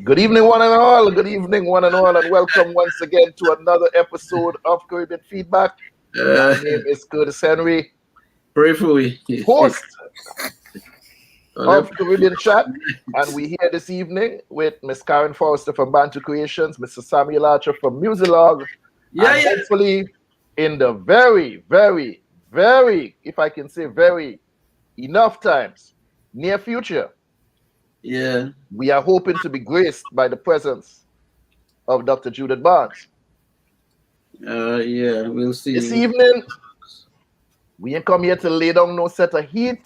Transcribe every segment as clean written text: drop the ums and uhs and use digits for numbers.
Good evening, one and all. Good evening, one and all, and welcome once again to another episode of Caribbean Feedback. My name is Curtis Henry, Pray for me. host of Caribbean Chatt, and we're here this evening with Miss Karin Forrester from BantuKreations, Mr. Samuel Archer from Muzilog, and hopefully in the very, if I can say very, enough times, near future, we are hoping to be graced by the presence of Dr. Judith Barnes. We'll see. This evening, we ain't come here to lay down no set of heat.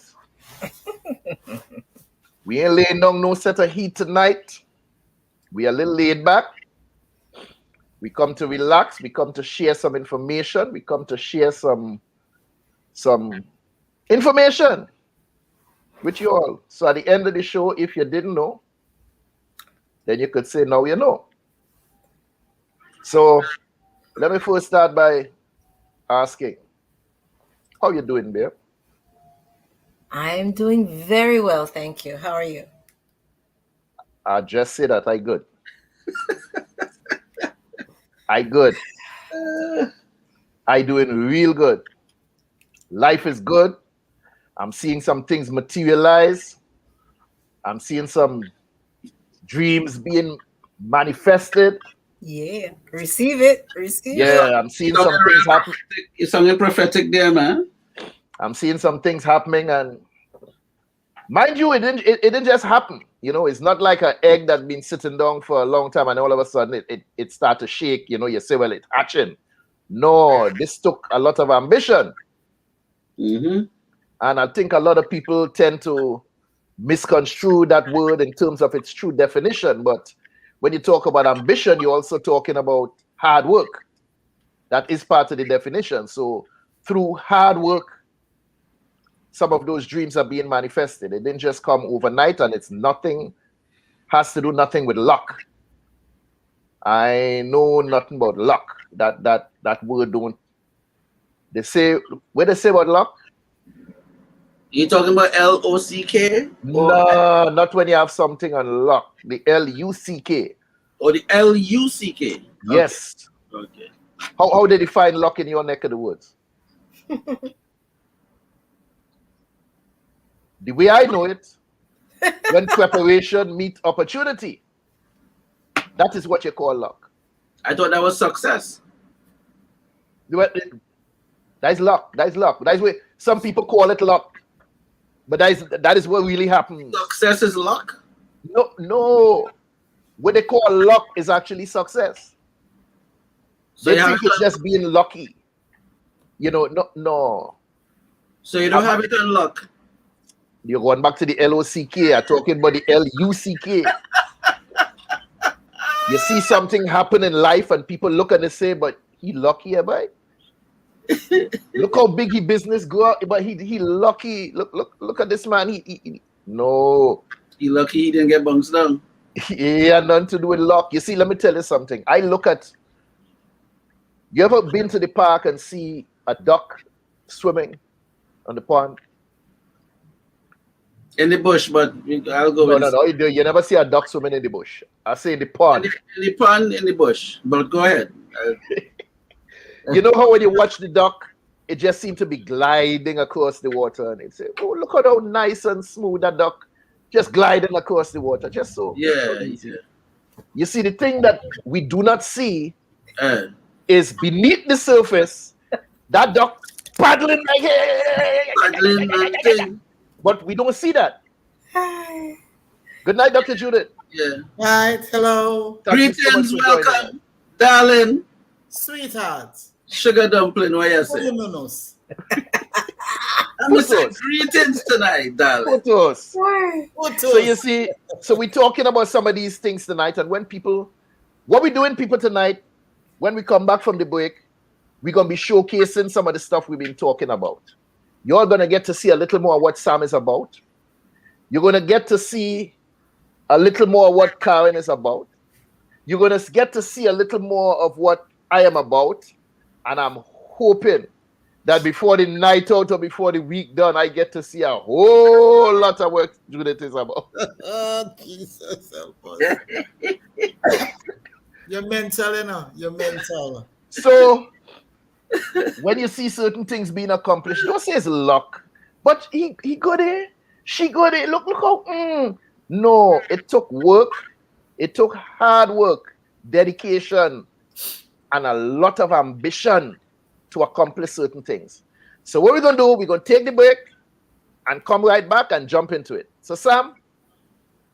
We ain't laying down no set of heat tonight. We are a little laid back. We come to relax. We come to share some information. We come to share some information with you all. So at the end of the show, if you didn't know, then you could say, now you know. So let me first start by asking, how you doing, babe? I'm doing very well, thank you. How are you? I just say that I good. I good. I doing real good. Life is good. I'm seeing some things materialize. I'm seeing some dreams being manifested. Yeah, receive it. Receive it. Yeah, I'm seeing some things happen. It's something prophetic there, man. I'm seeing some things happening, and mind you, it didn't just happen. You know, it's not like an egg that's been sitting down for a long time and all of a sudden it starts to shake. You know, you say, well, it's hatching. No, this took a lot of ambition. Mm-hmm. And I think a lot of people tend to misconstrue that word in terms of its true definition. But when you talk about ambition, you're also talking about hard work. That is part of the definition. So through hard work, some of those dreams are being manifested. It didn't just come overnight, and it's nothing, has to do nothing with luck. I know nothing about luck. That word don't. They say, what they say about luck? You talking about L-O-C-K? No, not when you have something on lock. The L-U-C-K. Or the L-U-C-K? Yes. Okay. How did you find luck in your neck of the woods? The way I know it, when preparation meets opportunity, that is what you call luck. I thought that was success. That is luck. That is luck. That is where some people call it luck. But that is what really happens. Success is luck? No. What they call luck is actually success. So they think it's just being lucky. You know, no. So you don't have it on luck? You're going back to the L-O-C-K. I'm talking about the L-U-C-K. You see something happen in life and people look and they say, but he lucky, boy. Look how big his business go, but he lucky. Look at this man. No. He lucky he didn't get bounced down. He had nothing to do with luck. You see, let me tell you something. I look at, you ever been to the park and see a duck swimming on the pond? In the bush, but I'll go with No. You never see a duck swimming in the bush. I say in the pond. In the pond, in the bush. But go ahead. You know how when you watch the duck, it just seems to be gliding across the water, and it say, "Oh, look at how nice and smooth that duck, just gliding across the water, just so." Yeah. You see, the thing that we do not see is beneath the surface. That duck paddling like thing. But we don't see that. Hi. Good night, Dr. Judith. Yeah. Right, hello. Greetings, welcome, darling. Sweetheart. Sugar dumpling, what you say? I'm saying greetings tonight, darling. Photos. Photos. So you see, so we're talking about some of these things tonight, and when people, what we're doing, people, tonight, when we come back from the break, we're going to be showcasing some of the stuff we've been talking about. You're going to get to see a little more of what Sam is about. You're going to get to see a little more of what Karin is about. You're going to get to see a little more of what I am about. And I'm hoping that before the night out or before the week done, I get to see a whole lot of work Judith is about. Oh, Jesus help us. You're mental, you know. You're mental. So when you see certain things being accomplished, don't say it's luck. But he got it. She got it. Look how. No, it took work. It took hard work, dedication, and a lot of ambition to accomplish certain things. So what we're going to do, we're going to take the break and come right back and jump into it. So Sam,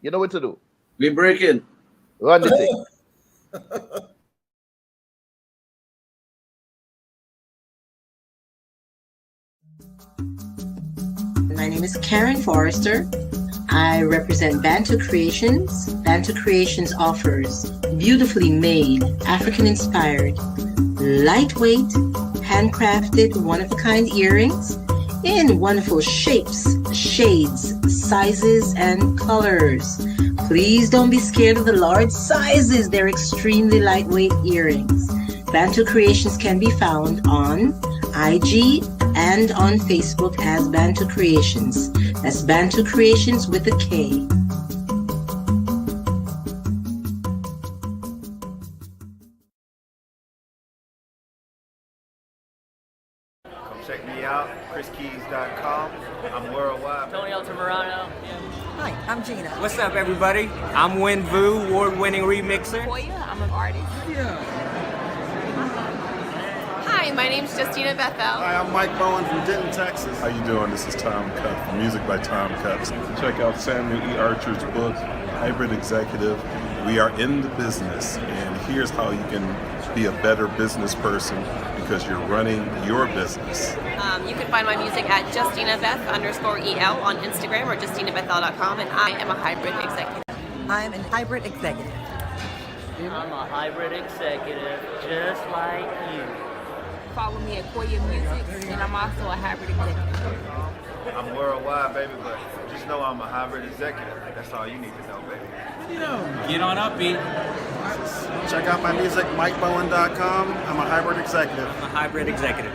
you know what to do. We break in. Run the thing. My name is Karin Forrester. I represent BantuKreations. BantuKreations offers beautifully made, African-inspired, lightweight, handcrafted, one-of-a-kind earrings in wonderful shapes, shades, sizes, and colors. Please don't be scared of the large sizes. They're extremely lightweight earrings. BantuKreations can be found on IG and on Facebook as BantuKreations. That's BantuKreations with a K. Come check me out, chriskeys.com. I'm worldwide. Tony Altamirano. Hi, I'm Gina. What's up, everybody? I'm Win Vu, award-winning remixer. Koya, I'm an artist. Hi, my name's Justina Bethel. Hi, I'm Mike Bowen from Denton, Texas. How you doing? This is Tom Cutt from Music by Tom Cutt. Check out Samuel E. Archer's book, Hybrid Executive. We are in the business, and here's how you can be a better business person because you're running your business. You can find my music at JustinaBeth_EL on Instagram or JustinaBethel.com, and I am a hybrid executive. I'm a hybrid executive. I'm a hybrid executive, just like you. Follow me at Koya Music, and I'm also a hybrid executive. I'm worldwide, baby, but just know I'm a hybrid executive. That's all you need to know, baby. Get on up, E. Check out my music, MikeBowen.com. I'm a hybrid executive. I'm a hybrid executive.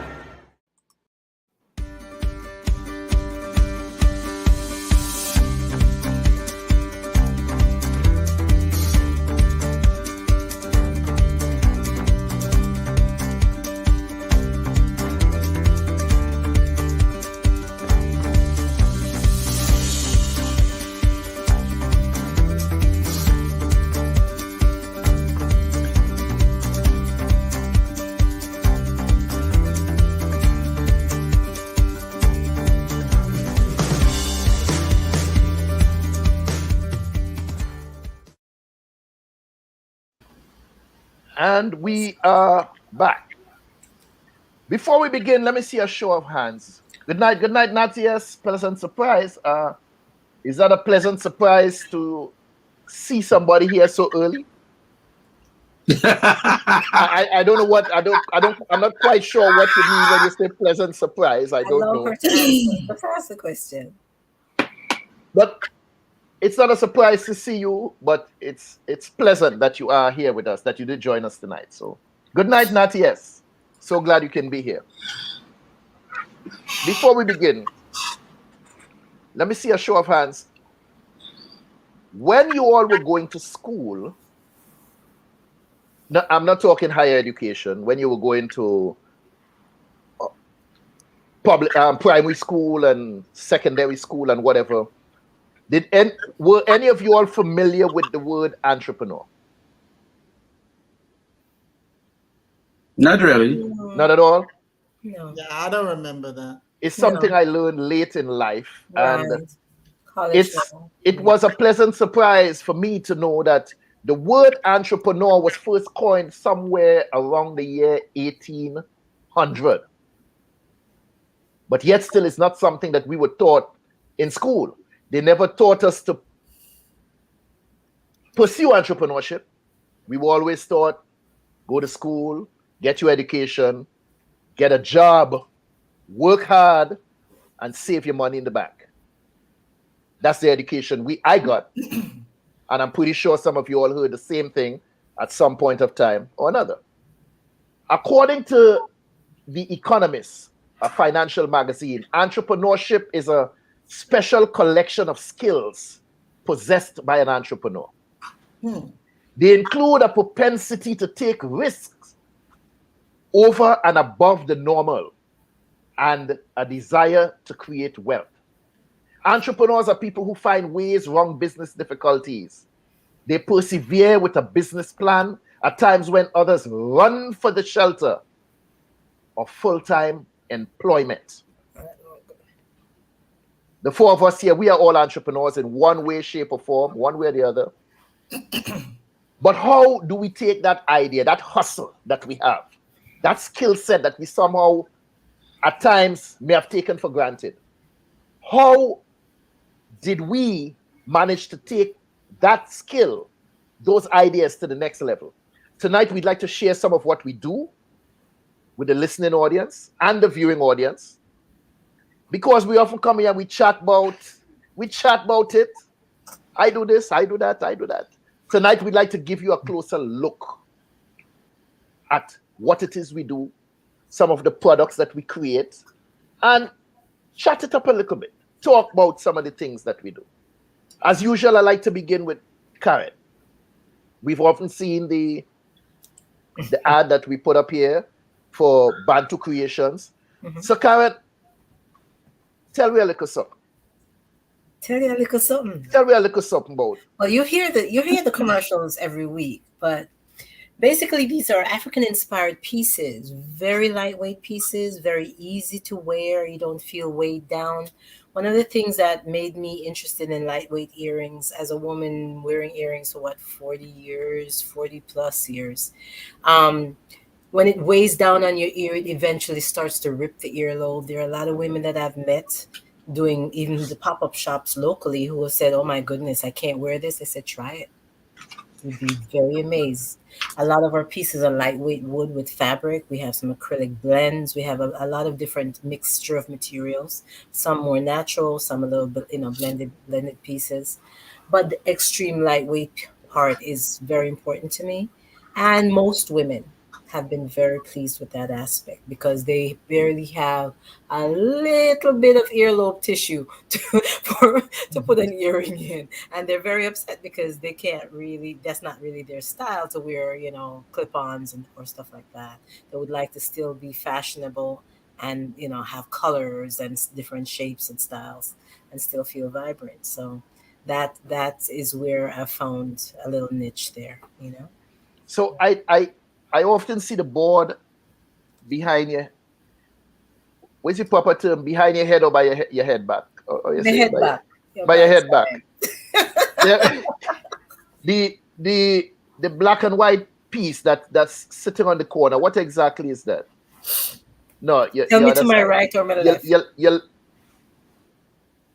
And we are back. Before we begin, let me see a show of hands. Good night, Natias. Pleasant surprise. Is that a pleasant surprise to see somebody here so early? I don't know what I'm not quite sure what you mean when you say pleasant surprise. I don't know. Ask the question. But it's not a surprise to see you, but it's pleasant that you are here with us, that you did join us tonight. So good night, Natias. So glad you can be here. Before we begin, let me see a show of hands. When you all were going to school, no, I'm not talking higher education, when you were going to public primary school and secondary school and whatever, were any of you all familiar with the word entrepreneur? Not really. Not at all? No. Yeah, I don't remember that. It's something I learned late in life. Right. And College it was a pleasant surprise for me to know that the word entrepreneur was first coined somewhere around the year 1800. But yet still it's not something that we were taught in school. They never taught us to pursue entrepreneurship. We were always taught, go to school, get your education, get a job, work hard, and save your money in the bank. That's the education I got. And I'm pretty sure some of you all heard the same thing at some point of time or another. According to The Economist, a financial magazine, entrepreneurship is a special collection of skills possessed by an entrepreneur. They include a propensity to take risks over and above the normal and a desire to create wealth. Entrepreneurs are people who find ways around business difficulties. They persevere with a business plan at times when others run for the shelter of full-time employment. The four of us here, we are all entrepreneurs in one way, shape, or form, one way or the other. But how do we take that idea, that hustle that we have, that skill set that we somehow at times may have taken for granted? How did we manage to take that skill, those ideas to the next level? Tonight, we'd like to share some of what we do with the listening audience and the viewing audience, because we often come here and we chat about it. I do this, I do that, I do that. Tonight, we'd like to give you a closer look at what it is we do, some of the products that we create, and chat it up a little bit. Talk about some of the things that we do. As usual, I like to begin with Karin. We've often seen the ad that we put up here for BantuKreations. So Karin, tell me a little something. Tell you a little something. Tell me a little something about. Well, you hear the commercials every week, but basically these are African-inspired pieces, very lightweight pieces, very easy to wear. You don't feel weighed down. One of the things that made me interested in lightweight earrings as a woman wearing earrings for 40 plus years. When it weighs down on your ear, it eventually starts to rip the earlobe. There are a lot of women that I've met doing even the pop-up shops locally who have said, oh my goodness, I can't wear this. I said, try it. You'd be very amazed. A lot of our pieces are lightweight wood with fabric. We have some acrylic blends. We have a lot of different mixture of materials, some more natural, some a little bit, blended pieces. But the extreme lightweight part is very important to me. And most women have been very pleased with that aspect because they barely have a little bit of earlobe tissue to put an earring in. And they're very upset because they can't really, that's not really their style to wear, clip-ons or stuff like that. They would like to still be fashionable and, have colors and different shapes and styles and still feel vibrant. So that is where I found a little niche there, So I often see the board behind you. What's the proper term? Behind your head or by your head back? Or the head back. By your head back. The black and white piece that's sitting on the corner. What exactly is that? No, tell me to my right or my left.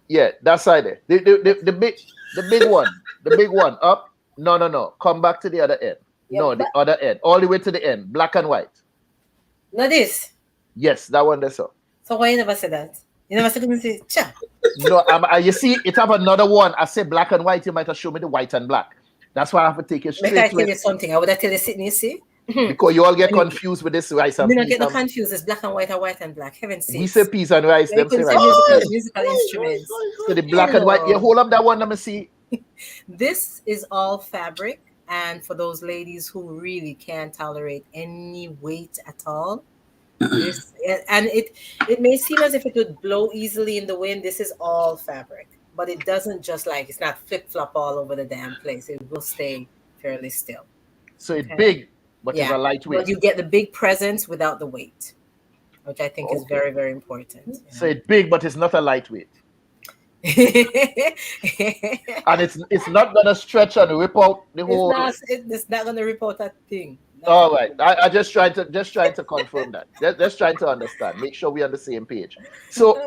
Yeah, that side there. The big one. The big one. Up. No. Come back to the other end. Yeah, no, the other end. All the way to the end. Black and white. Not this. Yes, that one there, so. So why you never said that? You never said anything. Cha. No, you see, it have another one. I said black and white. You might have shown me the white and black. That's why I have to take it straight. Make I tell you something. I would have tell you sitting, you see? Because you all get confused with this rice and peas. You don't get no confused. It's black and white or white and black. Heaven sakes. We say peas and rice. Them say rice. Musical instruments. So the black and white. You hold up that one. Let me see. This is all fabric. And for those ladies who really can't tolerate any weight at all, it may seem as if it would blow easily in the wind. This is all fabric, but it doesn't it's not flip-flop all over the damn place. It will stay fairly still. So it's big, but it's a lightweight. But you get the big presence without the weight, which I think is very, very important. So it's big, but it's not a lightweight. And it's not gonna stretch and rip out the whole. It's not gonna rip out that thing. All right, I just trying to confirm that. Just trying to understand. Make sure we're on the same page. So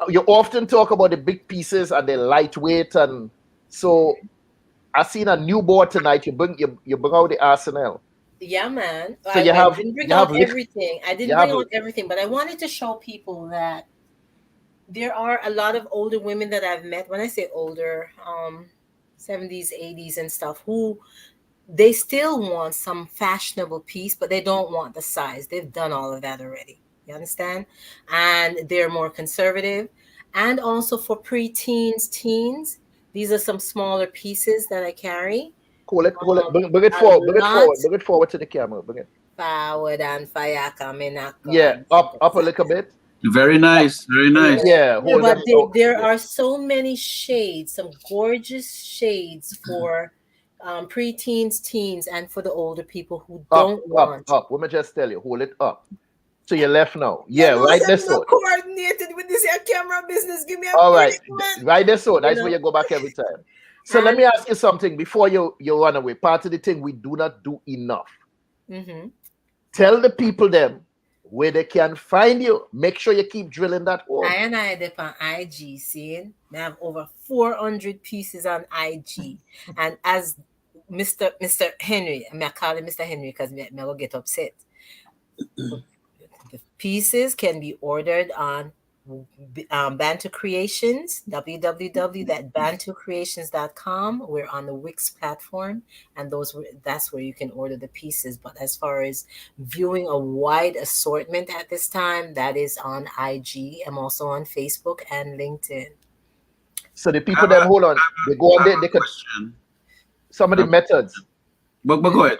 you often talk about the big pieces and the lightweight, and so I seen a new board tonight. You bring out the arsenal. Yeah, man. So I didn't bring out everything. I didn't bring out everything, but I wanted to show people that there are a lot of older women that I've met. When I say older, 70s, 80s and stuff, who they still want some fashionable piece, but they don't want the size. They've done all of that already. You understand? And they're more conservative. And also for preteens, teens, these are some smaller pieces that I carry. Hold it. Bring it forward. Bring it forward to the camera. Bring it forward and fire coming. Yeah, up a little bit. Very nice. Very nice. Yeah, hold but them. there are so many shades, some gorgeous shades for preteens, teens, and for the older people who don't want. Up. Let me just tell you, hold it up. To your left now. Yeah, right this one. Coordinated with this camera business. Give me a all right. Right this one. That's where you go back every time. So let me ask you something before you run away. Part of the thing we do not do enough. Mm-hmm. Tell the people them where they can find you. Make sure you keep drilling that hole. I dip on IG, see? I have over 400 pieces on IG. And as Mr. Henry, I call him Mr. Henry because I will get upset. The pieces can be ordered on BantuKreations, www.BantuKreations.com. We're on the Wix platform, and that's where you can order the pieces. But as far as viewing a wide assortment at this time, that is on IG. I'm also on Facebook and LinkedIn. So the people that hold on, they go on there, they could some of the methods. But go ahead.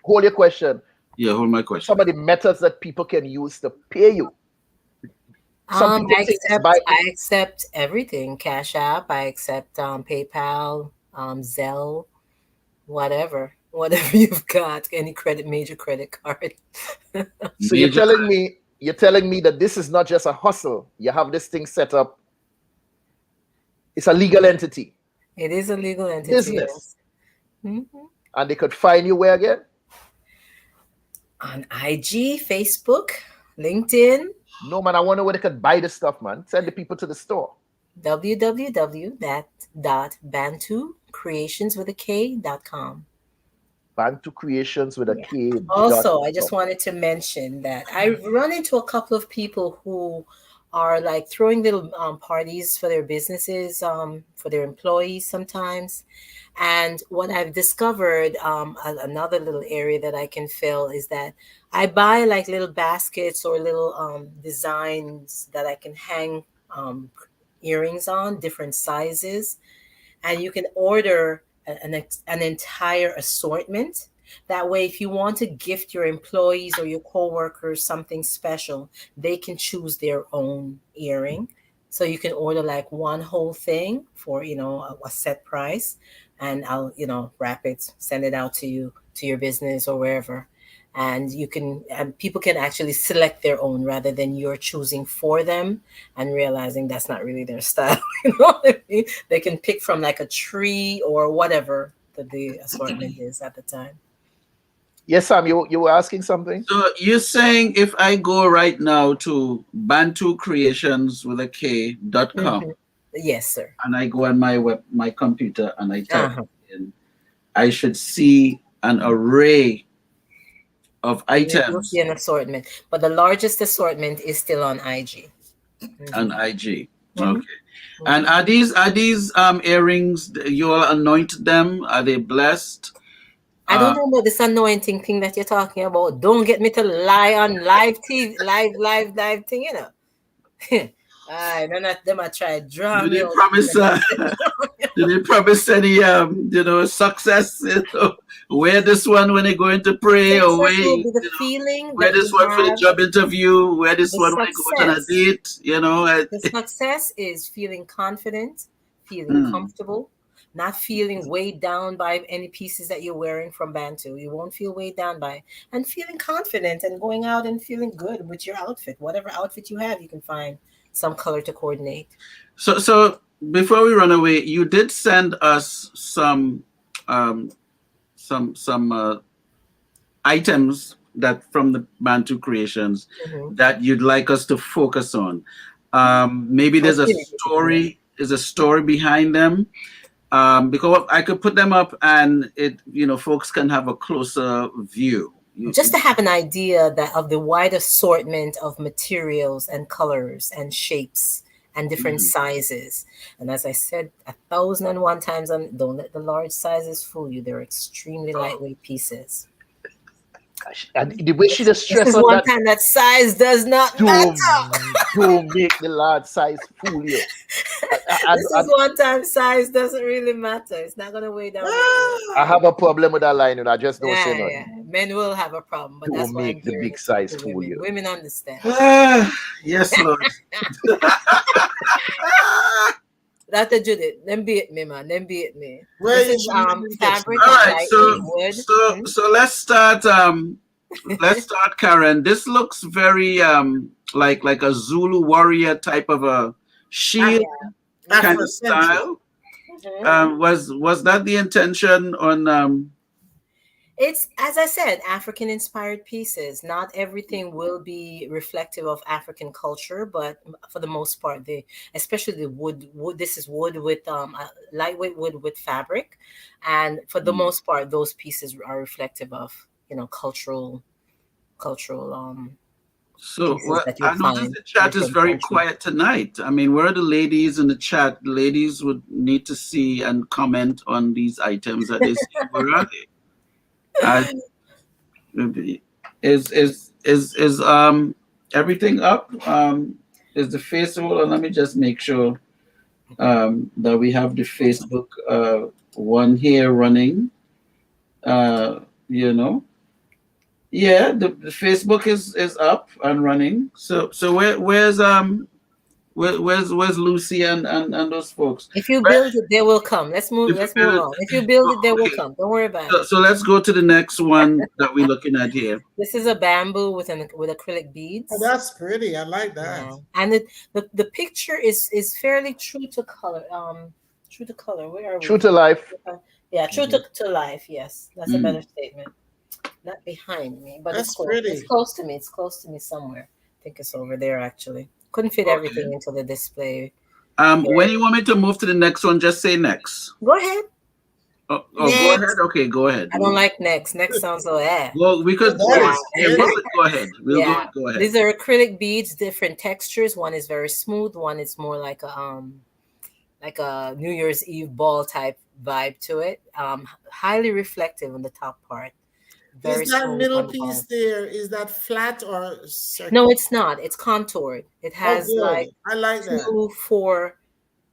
Hold your question. Yeah, hold my question. Some of the methods that people can use to pay you. I accept everything. Cash App. I accept PayPal, Zelle, whatever you've got. Any major credit card. So you're telling me that this is not just a hustle. You have this thing set up. It's a legal entity. It is a legal entity. Business. Yes. Mm-hmm. And they could find you where again? On IG, Facebook, LinkedIn. No, man, I wonder where they could buy the stuff, man. Send the people to the store. www.BantuKreations.com. BantuKreations with a K. Also, I just wanted to mention that I run into a couple of people who are like throwing little parties for their businesses, for their employees sometimes. And what I've discovered, another little area that I can fill is that I buy like little baskets or little designs that I can hang earrings on, different sizes. And you can order an entire assortment. That way, if you want to gift your employees or your coworkers something special, they can choose their own earring. So you can order like one whole thing for, a set price. And I'll, wrap it, send it out to you, to your business or wherever. And people can actually select their own rather than you're choosing for them and realizing that's not really their style. You know what I mean? They can pick from like a tree or whatever the assortment is at the time. Yes, Sam, you were asking something? So you're saying if I go right now to BantuKreations with a K.com. Mm-hmm. Yes, sir. And I go on my computer and I type in, I should see an array of items. You'll see an assortment, but the largest assortment is still on IG. Mm-hmm. On IG, okay. Mm-hmm. And are these earrings? You all anoint them? Are they blessed? I don't know about this anointing thing that you're talking about. Don't get me to lie on live TV, live thing, none of them I try to draw. Did they promise any success? Wear this one when they go into pray, or wear this one for the job interview, wear this one when they go on a date. The success is feeling confident, feeling comfortable, not feeling weighed down by any pieces that you're wearing from Bantu. You won't feel weighed down by, and feeling confident and going out and feeling good with your outfit. Whatever outfit you have, you can find some color to coordinate. So before we run away, you did send us some items that from the BantuKreations that you'd like us to focus on. Maybe there's a story behind them. Because I could put them up and folks can have a closer view. Just to have an idea of the wide assortment of materials and colors and shapes and different sizes. And as I said 1,001 times, don't let the large sizes fool you. They're extremely lightweight pieces. And the way she just This stress is on one that, time that size does not matter. don't make the large size fool you. This is one time size doesn't really matter. It's not gonna weigh down. I have a problem with that line, and I just don't say nothing. Yeah. Men will have a problem, but that's Don't why I'm make the hearing big it size to fool women. you. Women understand. Yes, Lord. Dr. Judith, them beat me, man. Them beat me. Where This is is she? fabric All and right, lightweight wood. so let's start. Let's start, Karen. This looks very like a Zulu warrior type of a shield kind of style. Was that the intention on? It's, as I said, African inspired pieces. Not everything will be reflective of African culture, but for the most part, especially the wood. This is wood with lightweight wood with fabric, and for the most part, those pieces are reflective of cultural. So I noticed the chat is very quiet tonight. I mean, where are the ladies in the chat? The ladies would need to see and comment on these items that they see. Where are they? Is everything up? Is the Facebook? Let me just make sure that we have the Facebook one here running. Yeah, the Facebook is up and running. So where's Lucy and those folks? If you build it, they will come. Let's move on. If you build it, they will come. Don't worry about it. So let's go to the next one that we're looking at here. This is a bamboo with acrylic beads. Oh, that's pretty. I like that. Yeah. And the picture is fairly true to color. True to color. Where are we? True to life. Yeah, true to life. Yes, that's a better statement. Not behind me, but that's it's close. Pretty. It's close to me. It's close to me somewhere. I think it's over there actually. Couldn't fit everything into the display. When you want me to move to the next one, just say next. Go ahead. Oh, go ahead. Okay, go ahead. I don't like next. Next sounds so Well, we could go ahead. Go ahead. These are acrylic beads, different textures. One is very smooth. One is more like a New Year's Eve ball type vibe to it. Highly reflective on the top part. Is that middle piece there? Is that flat or circular? No, it's not. It's contoured. It has I like 2, 4,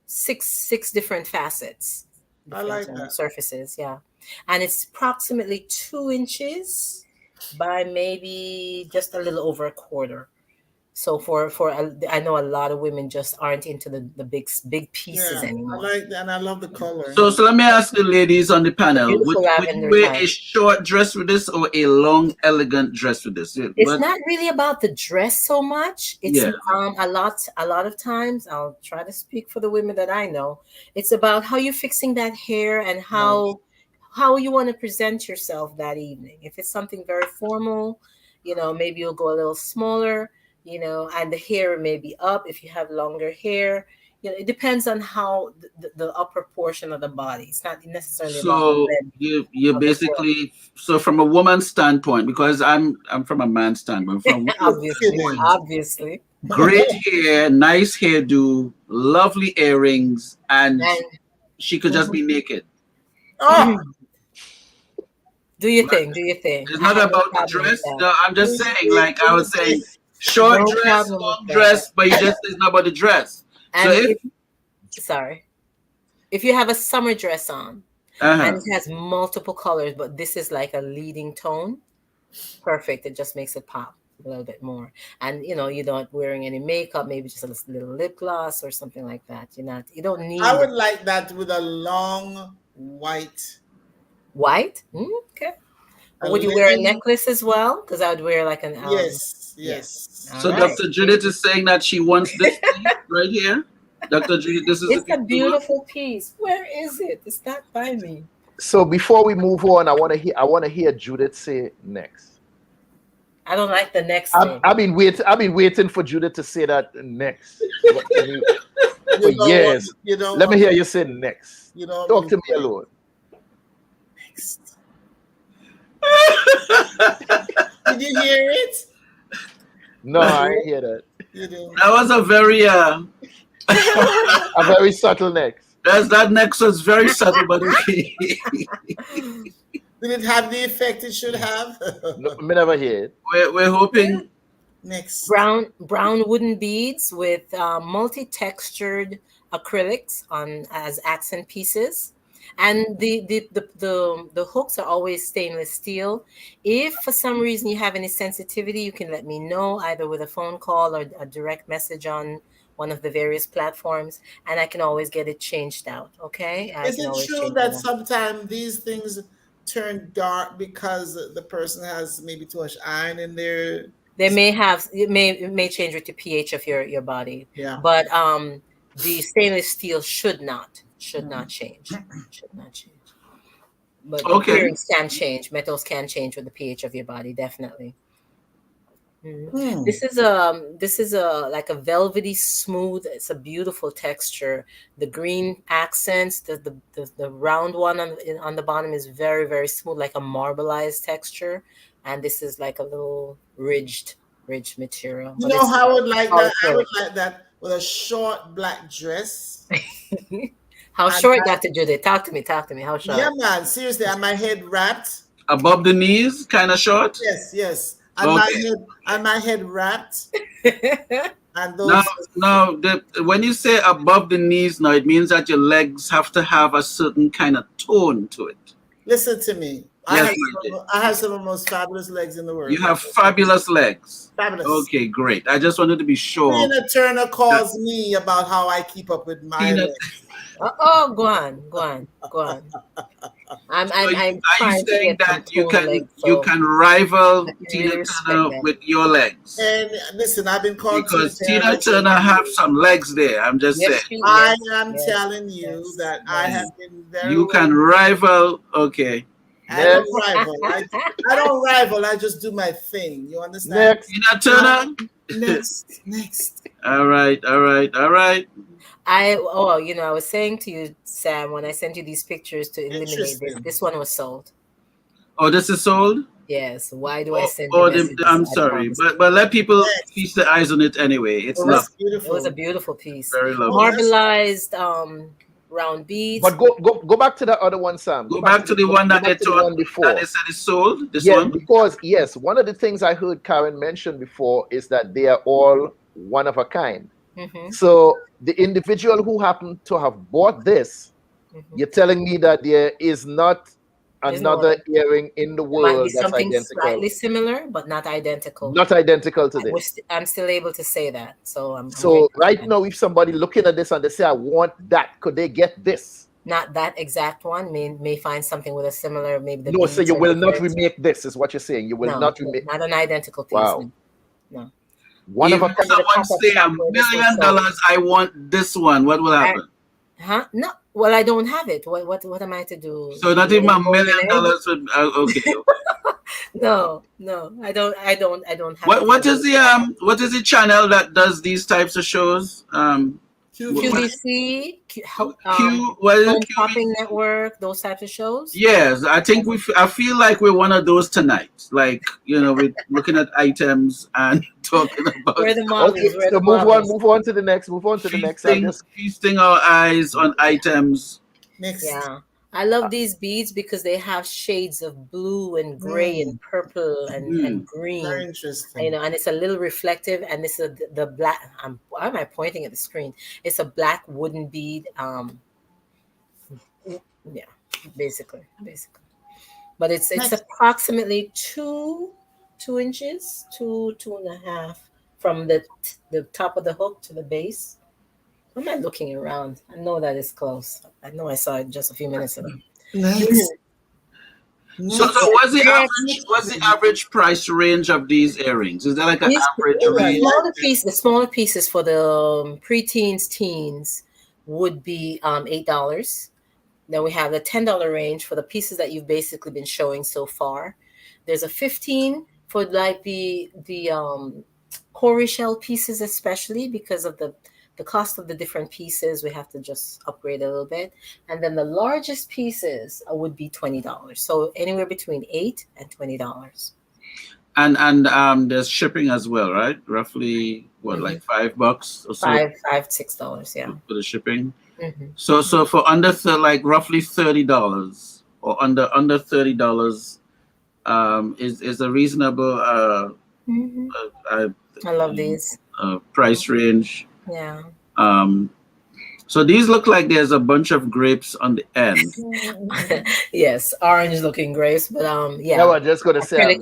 6 different facets. I like that. Surfaces, yeah. And it's approximately 2 inches by maybe just a little over a quarter. So I know a lot of women just aren't into the big pieces anymore. I like that, and I love the color. So let me ask the ladies on the panel: would you wear a short dress with this or a long, elegant dress with this? It's not really about the dress so much. It's a lot of times. I'll try to speak for the women that I know. It's about how you're fixing that hair and how you want to present yourself that evening. If it's something very formal, maybe you'll go a little smaller. And the hair may be up if you have longer hair. It depends on how the upper portion of the body. It's not necessarily. So you basically, so from a woman's standpoint, because I'm from a man's standpoint. Obviously. Great hair, nice hairdo, lovely earrings, and she could just be naked. Oh. Do you think? It's not about the dress. No, I'm just saying, like I was saying. Short dress, long dress, but it's not about the dress. And if you have a summer dress on and it has multiple colors, but this is like a leading tone, perfect. It just makes it pop a little bit more. And you're not wearing any makeup, maybe just a little lip gloss or something like that. You don't need. I would like that with a long white. White? Okay. Would you wear a necklace as well? Because I would wear like an Yes. So right. Dr. Judith is saying that she wants this piece right here. Dr. Judith, this is a beautiful piece. Where is it? It's not by me. So before we move on, I want to hear Judith say next. I don't like the next. I've been waiting for Judith to say that next. For years. Let me hear you say next. Talk to me alone. Next. Did you hear it? No, I didn't hear that. That was a very a very subtle next. That next was very subtle, but okay. Did it have the effect it should have? No, me never hear it. We're hoping. Next. Brown wooden beads with multi-textured acrylics on as accent pieces. And the hooks are always stainless steel. If for some reason you have any sensitivity, you can let me know either with a phone call or a direct message on one of the various platforms, and I can always get it changed out. Okay? Is it true that sometimes these things turn dark because the person has maybe too much iron in there? They may have it may change with the pH of your body. Yeah. But the stainless steel should not change. Should not change. But the appearance can change. Metals can change with the pH of your body, definitely. This is a like a velvety smooth. It's a beautiful texture. The green accents, the round one on the bottom is very, very smooth, like a marbleized texture. And this is like a little ridged material. You know how I would like that? I would like that with a short black dress. How short, Dr. Judith? Talk to me. How short? Yeah, man. Seriously, and my head wrapped. Above the knees, kind of short? Yes. And my head wrapped. And those when you say above the knees now, it means that your legs have to have a certain kind of tone to it. Listen to me. Yes, I have some of the most fabulous legs in the world. You have fabulous legs. Fabulous. Okay, great. I just wanted to be sure. Tina Turner calls me about how I keep up with my legs. Oh, go on. I'm trying to get that you can rival Tina Turner with your legs. And listen, I've been called because Tina Turner have some legs there. I'm just saying. I am telling you that I have been very. You can rival. Okay. I don't rival. I don't rival. I just do my thing. You understand? Next. Tina Turner. Next. All right. I was saying to you, Sam, when I sent you these pictures to eliminate this one was sold. Oh, this is sold? Yes. Why do I send you I'm sorry, but let people feast their eyes on it anyway. It's beautiful. It was a beautiful piece. Very lovely. Marbleized round beads. But go back to the other one, Sam. Go back to the one that they told before. That they said is sold. This one? Because one of the things I heard Karin mention before is that they are all one of a kind. Mm-hmm. So the individual who happened to have bought this, you're telling me that there is not another earring in the world that's something identical. Slightly similar, but not identical. Not identical to this. I'm still able to say that. So right now, if somebody looking at this and they say, "I want that," could they get this? Not that exact one. May find something with a similar, maybe. So you will not remake this, is what you're saying. You will not remake. Not an identical piece. Wow. No. One of a someone say $1 million. I want this one. What will happen? No. Well, I don't have it. What am I to do? So not even $1 million. Okay. No. I don't have. What is the channel that does these types of shows? QVC, Popping Network, those types of shows. Yes, I think I feel like we're one of those tonight. Like, we're looking at items and talking about. Where the models. Okay, so move on to the next. Feasting our eyes on items. Next. Yeah. I love these beads because they have shades of blue and gray and purple and green. Very interesting. And it's a little reflective. And this is the black. Why am I pointing at the screen? It's a black wooden bead. Yeah, basically. But it's approximately two inches, 2.5 from the top of the hook to the base. I'm not looking around. I know that it's close. I know I saw it just a few minutes ago. Next. So what's the average price range of these earrings? Is that like an average range? The smaller pieces for the preteens, teens would be $8. Then we have the $10 range for the pieces that you've basically been showing so far. There's a $15 for like the Cowrie shell pieces, especially because of the cost of the different pieces. We have to just upgrade a little bit. And then the largest pieces would be $20. So anywhere between $8 and $20. And there's shipping as well, right? Roughly like $5 or so? $6, yeah. For the shipping. Mm-hmm. So for under roughly $30, or under $30 is a reasonable I love these. Price range. Yeah. So these look like there's a bunch of grapes on the end. Yes, orange looking grapes, but yeah. No, I'm just gonna say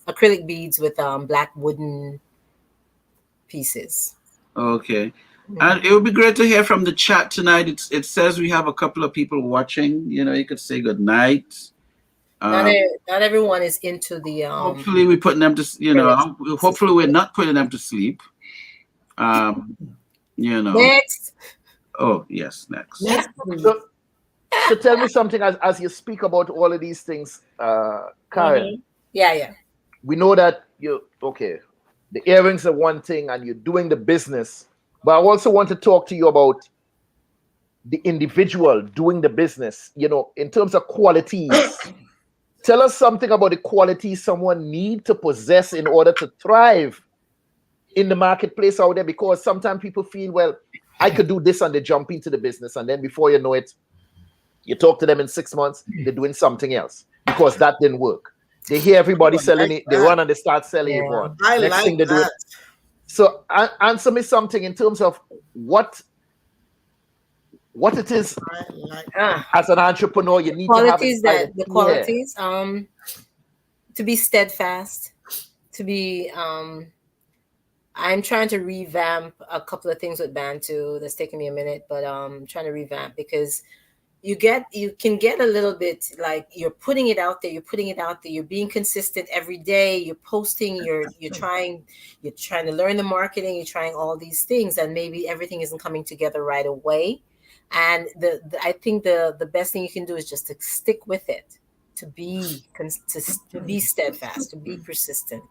acrylic beads with black wooden pieces. Okay. And it would be great to hear from the chat tonight. It says we have a couple of people watching. You know, you could say good night. Not everyone is into the. Hopefully, we're putting them to. Hopefully, we're not putting them to sleep. Next. Oh yes, next. So tell me something as you speak about all of these things, Karin. Yeah. We know that the earrings are one thing, and you're doing the business. But I also want to talk to you about the individual doing the business. You know, in terms of qualities. Tell us something about the qualities someone need to possess in order to thrive in the marketplace out there, because sometimes people feel, well, I could do this, and they jump into the business, and then before you know it, you talk to them in 6 months, they're doing something else because that didn't work. They hear everybody selling it, they run and they start selling it one. Next thing they do it. So answer me something in terms of what it is as an entrepreneur you need to have. The qualities, to be steadfast, to be I'm trying to revamp a couple of things with Bantu. That's taking me a minute, but I'm trying to revamp because you can get a little bit like you're putting it out there, you're being consistent every day, you're posting, you're trying to learn the marketing, you're trying all these things, and maybe everything isn't coming together right away. And I think the best thing you can do is just to stick with it, to be steadfast, to be persistent.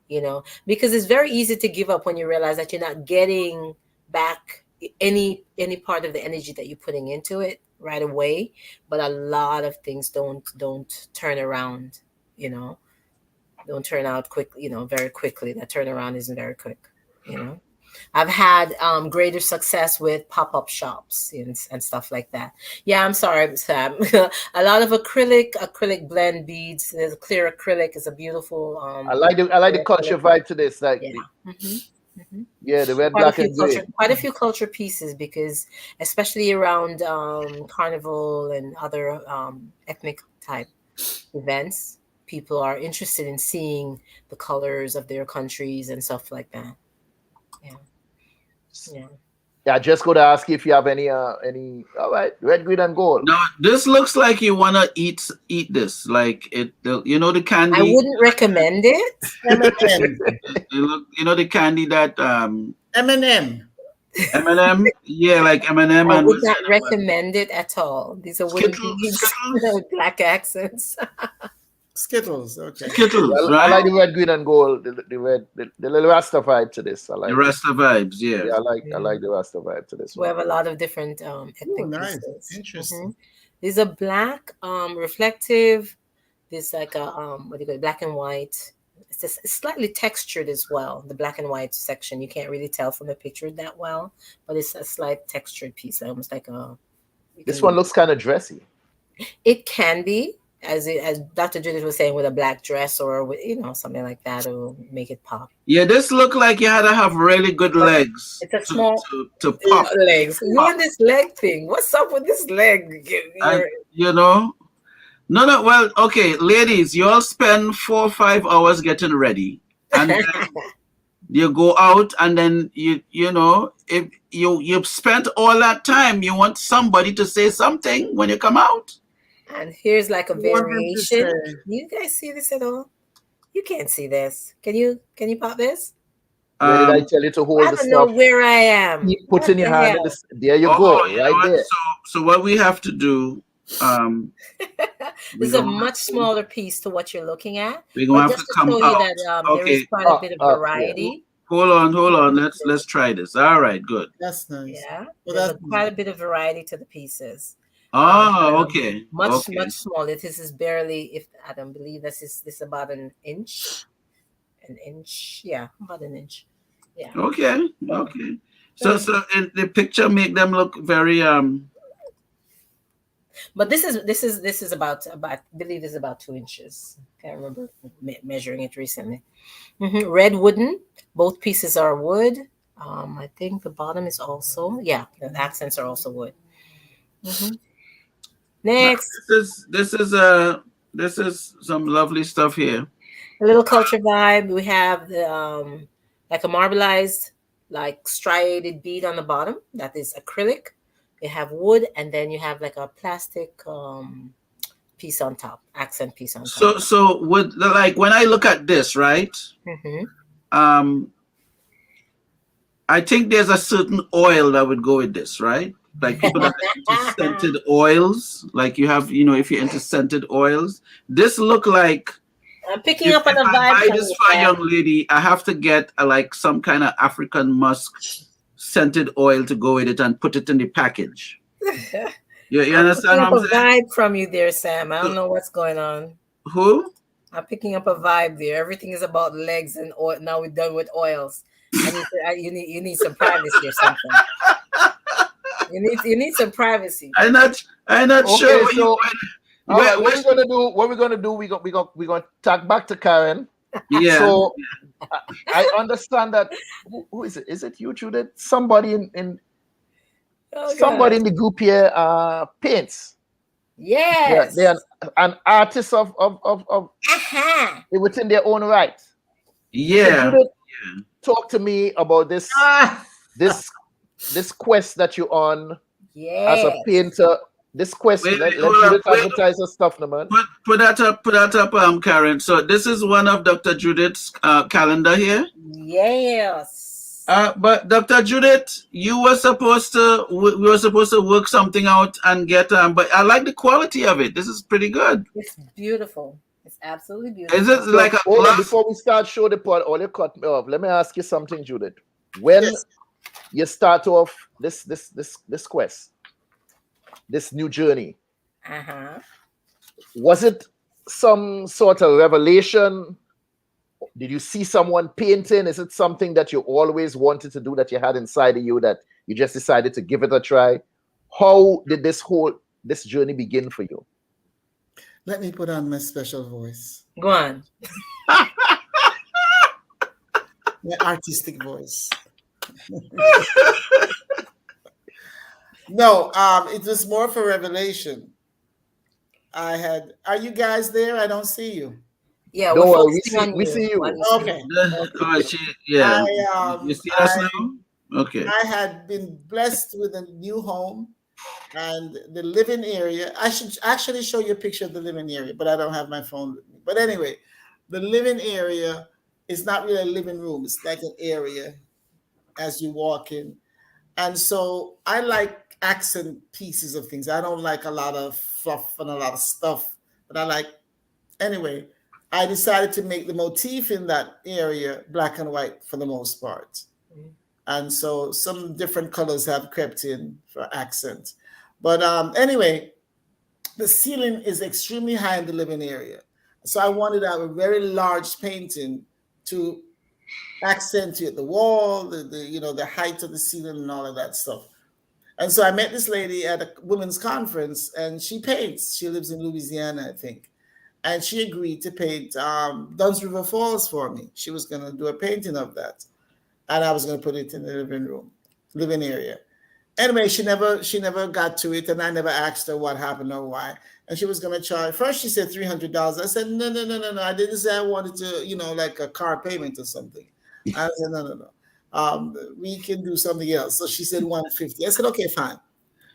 You know, because it's very easy to give up when you realize that you're not getting back any part of the energy that you're putting into it right away. But a lot of things don't turn around, you know, don't turn out quickly, you know, very quickly. That turnaround isn't very quick, you know. I've had greater success with pop-up shops and stuff like that. Yeah, I'm sorry, Sam. A lot of acrylic blend beads. There's clear acrylic is a beautiful. I like the culture vibe to this. Like, the red, black, and gray. Quite a few culture pieces, because especially around carnival and other ethnic type events, people are interested in seeing the colors of their countries and stuff like that. Yeah, I just going to ask you if you have any. All right, red, green, and gold. No, this looks like you want to eat this, like the candy. I wouldn't recommend it. You know the candy that M&M. M&M, yeah, like M&M. I would not recommend it at all. These are wooden beads, black accents. Skittles, okay. Skittles, right? I like the red, green, and gold. The red, the little Rasta vibe to this. I like the Rasta vibes, yeah. I like the Rasta vibe to this. We have a lot of different ethnic nice. pieces. Interesting. These are black, reflective. There's like a what do you call it? Black and white. It's slightly textured as well. The black and white section, you can't really tell from the picture that well, but it's a slight textured piece, almost like a. This one looks kind of dressy. It can be. As Dr. Judith was saying, with a black dress or with, something like that, will make it pop. Yeah, this looked like you had to have really good legs. It's a small to pop legs. You want this leg thing? What's up with this leg? No. Well, okay, ladies, you all spend 4 or 5 hours getting ready, and then you go out, and then if you've spent all that time, you want somebody to say something when you come out. And here's like a variation. You guys see this at all? You can't see this. Can you pop this? Where did I tell you to hold the stuff? I don't know where I am. Keep putting your hand in this. There you go, right there. So what we have to do, this is a much smaller piece to what you're looking at. We're gonna have to come out. There is quite a bit of variety. Hold on. Let's try this. All right, good. That's nice. Yeah, there's quite a bit of variety to the pieces. Oh, okay. Much smaller. This is barely, if I don't believe this is about an inch. Yeah, about an inch. Yeah. Okay. So in the picture make them look very But this is about I believe it's about 2 inches. Can't remember measuring it recently. Red wooden. Both pieces are wood. I think the bottom is also, yeah, the accents are also wood. Next, This is some lovely stuff here. a little culture vibe. We have the like a marbleized, like striated bead on the bottom. That is acrylic. You have wood, and then you have like a plastic piece on top, accent piece on top. So with like when I look at this, right? I think there's a certain oil that would go with this, right? Like people that are into scented oils, like you have, if you're into scented oils. This look like I'm picking up on a vibe. If I buy this for a young lady, I have to get like some kind of African musk scented oil to go with it and put it in the package. You understand what I'm saying? Vibe from you there, Sam. I don't know what's going on. Who? I'm picking up a vibe there. Everything is about legs and oil. Now we're done with oils. You need some privacy or something. You need some privacy. I'm not sure. So, what we're gonna do? We're gonna tag back to Karin. Yeah. So I understand that. Who is it? Is it you, Judith? Somebody in somebody in the group here paints. Yes. They're an artist of within their own right. Yeah. So Judith, talk to me about this this quest that you're on as a painter. This quest, let Judith advertise her stuff, no, man. Put that up, Karin. So this is one of Dr. Judith's calendar here. Yes. But Dr. Judith, we were supposed to work something out and get but I like the quality of it. This is pretty good. It's beautiful. It's absolutely beautiful. Is it like before we start show the part, all you cut me off. Let me ask you something, Judith. When you start off this quest, this new journey, was it some sort of revelation? Did you see someone painting? Is it something that you always wanted to do that you had inside of you that you just decided to give it a try? How did this journey begin for you? Let me put on my special voice. Go on. My artistic voice. No, it was more for revelation. Are you guys there? I don't see you. Yeah, we see you. Okay. You see us now? Okay. I had been blessed with a new home and the living area. I should actually show you a picture of the living area, but I don't have my phone with me. But anyway, the living area is not really a living room. It's like an area as you walk in. And so I like accent pieces of things. I don't like a lot of fluff and a lot of stuff, but anyway, I decided to make the motif in that area black and white for the most part. And so some different colors have crept in for accent. But anyway, the ceiling is extremely high in the living area. So I wanted to have a very large painting to accentuate the wall, the height of the ceiling and all of that stuff. And so I met this lady at a women's conference, and she paints. She lives in Louisiana, I think. And she agreed to paint Dunn's River Falls for me. She was going to do a painting of that. And I was going to put it in the living area. Anyway, she never got to it, and I never asked her what happened or why. And she was going to charge. First, she said $300. I said, no. I didn't say I wanted to, like a car payment or something. I said, no. We can do something else. So she said $150. I said, okay, fine.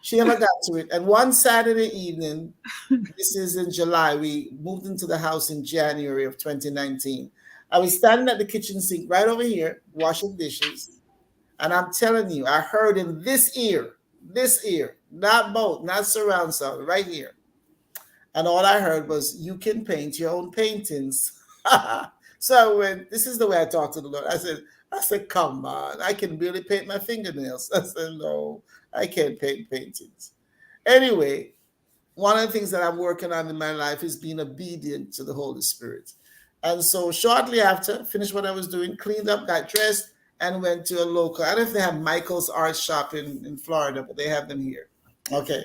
She never got to it. And one Saturday evening, this is in July, we moved into the house in January of 2019. I was standing at the kitchen sink right over here, washing dishes. And I'm telling you, I heard in this ear, not both, not surround sound, right here. And all I heard was, you can paint your own paintings. So I went, this is the way I talked to the Lord. I said, come on, I can barely paint my fingernails. I said, no, I can't paint paintings. Anyway, one of the things that I'm working on in my life is being obedient to the Holy Spirit. And so shortly after, finished what I was doing, cleaned up, got dressed, and went to a local, I don't know if they have Michael's Art Shop in Florida, but they have them here. Okay.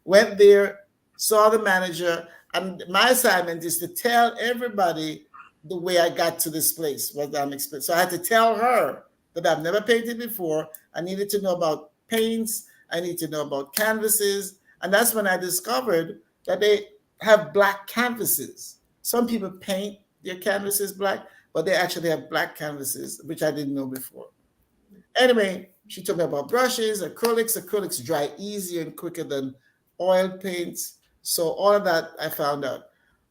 Went there, saw the manager, and my assignment is to tell everybody the way I got to this place, what I'm explaining. So I had to tell her that I've never painted before. I needed to know about paints. I need to know about canvases. And that's when I discovered that they have black canvases. Some people paint their canvases black, but they actually have black canvases, which I didn't know before. Anyway, she told me about brushes, acrylics. Acrylics dry easier and quicker than oil paints. So all of that I found out.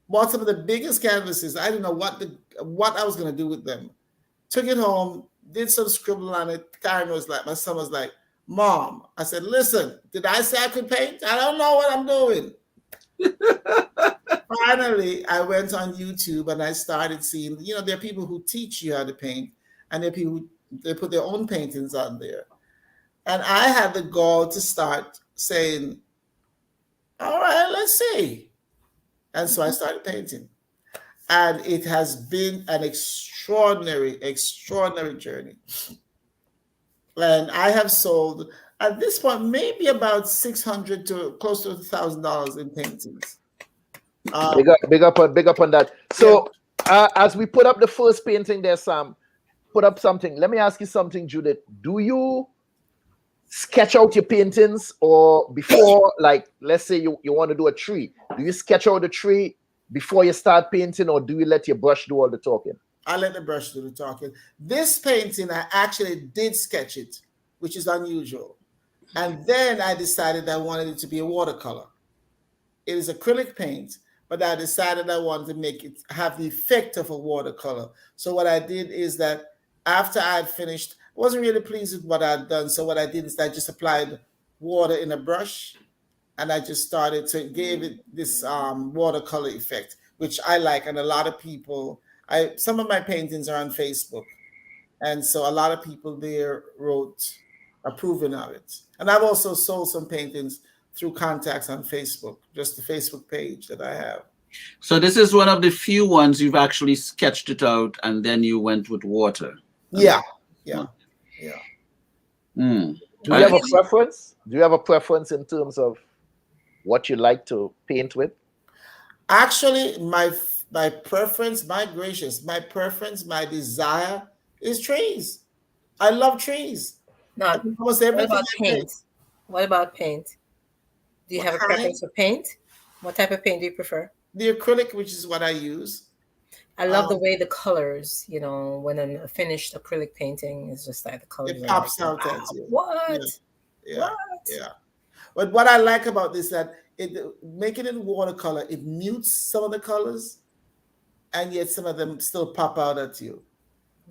Bought some of the biggest canvases. I didn't know what I was going to do with them. Took it home, did some scribble on it. Karin was like, my son was like, Mom. I said, listen, did I say I could paint? I don't know what I'm doing. Finally, I went on YouTube and I started seeing, there are people who teach you how to paint, and there are people who they put their own paintings on there. And I had the gall to start saying, all right, let's see. And so I started painting. And it has been an extraordinary journey. And I have sold, at this point, maybe about $600 to close to $1,000 in paintings. Big up on that. So as we put up the first painting there, Sam, put up something. Let me ask you something, Judith. Do you sketch out your paintings, or before, like, let's say you want to do a tree, do you sketch out the tree before you start painting, or do you let your brush do all the talking? I let the brush do the talking. This painting, I actually did sketch it, which is unusual. And then I decided I wanted it to be a watercolor. It is acrylic paint, but I decided I wanted to make it have the effect of a watercolor. So what I did is that after I had finished, I wasn't really pleased with what I'd done. So what I did is I just applied water in a brush, and I just started to give it this watercolor effect, which I like. And a lot of people, some of my paintings are on Facebook. And so a lot of people there wrote approving of it. And I've also sold some paintings through contacts on Facebook, just the Facebook page that I have. So this is one of the few ones you've actually sketched it out and then you went with water. Yeah. Do you have a preference? Do you have a preference in terms of what you like to paint with? Actually, my preference, my desire is trees. I love trees. Now, what about paint? What about paint? Do you have a preference for paint? What type of paint do you prefer? The acrylic, which is what I use. I love the way the colors, when a finished acrylic painting is just like the colors. It pops out at you. What? Yeah. But what I like about this is that making it watercolor, it mutes some of the colors, and yet some of them still pop out at you.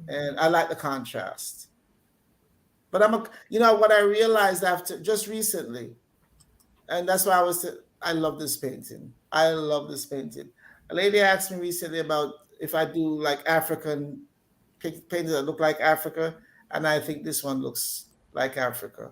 And I like the contrast. But what I realized after just recently, and that's why I love this painting. I love this painting. A lady asked me recently about if I do like African paintings that look like Africa, and I think this one looks like Africa.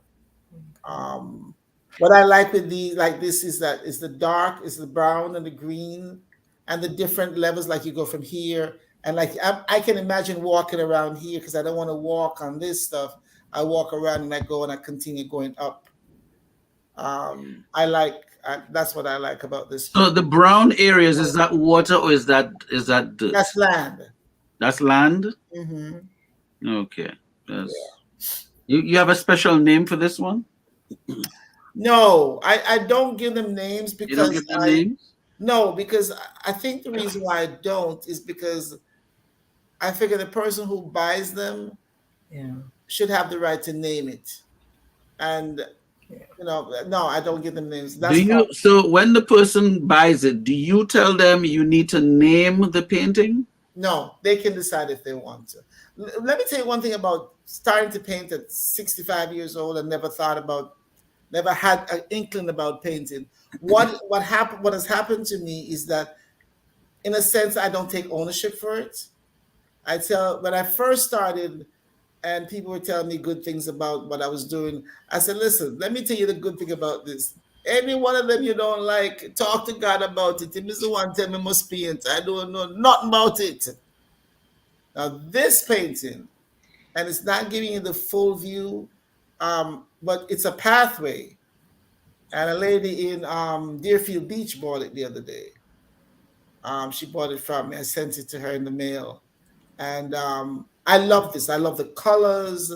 What I like with this is that it's the dark, it's the brown and the green, and the different levels. Like you go from here, and like I can imagine walking around here because I don't want to walk on this stuff. I walk around and I go and I continue going up. That's what I like about this. So the brown areas, is that water or is that dirt? That's land. That's land? Mm-hmm. Okay. Yes. Yeah. You have a special name for this one? No, I don't give them names because you don't give them names? No, because I think the reason why I don't is because I figure the person who buys them should have the right to name it. And no, I don't give them names. So when the person buys it, do you tell them you need to name the painting? No, they can decide if they want to. Let me tell you one thing about starting to paint at 65 years old and never had an inkling about painting. What has happened to me is that, in a sense, I don't take ownership for it. When I first started, and people were telling me good things about what I was doing, I said, listen, let me tell you the good thing about this. Any one of them you don't like, talk to God about it. Him is the one tell me must paint. I don't know nothing about it. Now this painting, and it's not giving you the full view, but it's a pathway. And a lady in Deerfield Beach bought it the other day. She bought it from me. I sent it to her in the mail. And I love this. I love the colors.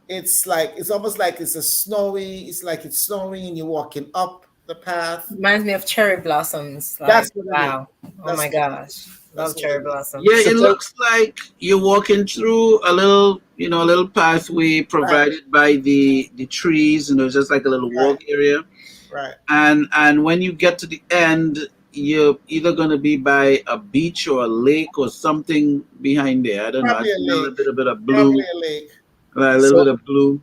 It's almost like it's like it's snowing and you're walking up the path. Reminds me of cherry blossoms. Like, That's what wow. That's Oh my gosh. Love cherry blossoms. Yeah, it looks like you're walking through a little, a little pathway provided by the trees, just like a little walk area. Right. And when you get to the end, you're either going to be by a beach or a lake or something behind there. I don't know. I see a little bit of blue. Probably a lake. A little bit of blue.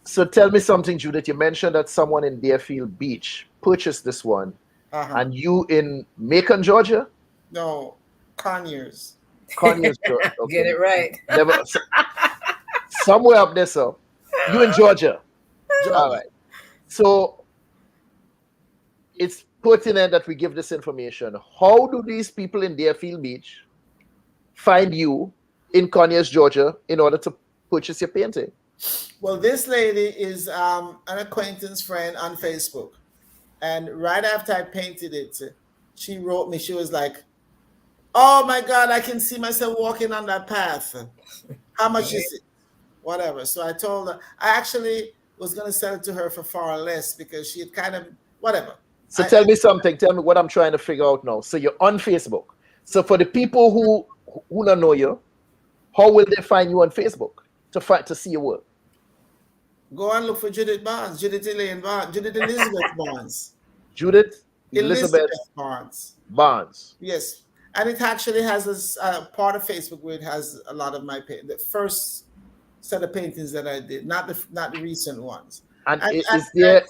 So tell me something, Judith. You mentioned that someone in Deerfield Beach purchased this one, and you in Macon, Georgia? No, Conyers. Conyers, Georgia. Okay. Get it right. Somewhere up there, so you in Georgia. All right. So it's pertinent that we give this information. How do these people in Deerfield Beach find you in Conyers, Georgia, in order to purchase your painting? Well, this lady is an acquaintance friend on Facebook. And right after I painted it, she wrote me, she was like, "Oh my God, I can see myself walking on that path. How much is it?" Whatever. So I told her, I actually was going to sell it to her for far less because she had kind of, whatever. So tell me something. Tell me what I'm trying to figure out now. So you're on Facebook. So for the people who don't know you, how will they find you on Facebook to see your work? Go and look for Judith Barnes, Judith Elaine Barnes, Judith Elizabeth Barnes. Judith Elizabeth Barnes. Yes. And it actually has a part of Facebook where it has a lot of my the first set of paintings that I did, not the recent ones. And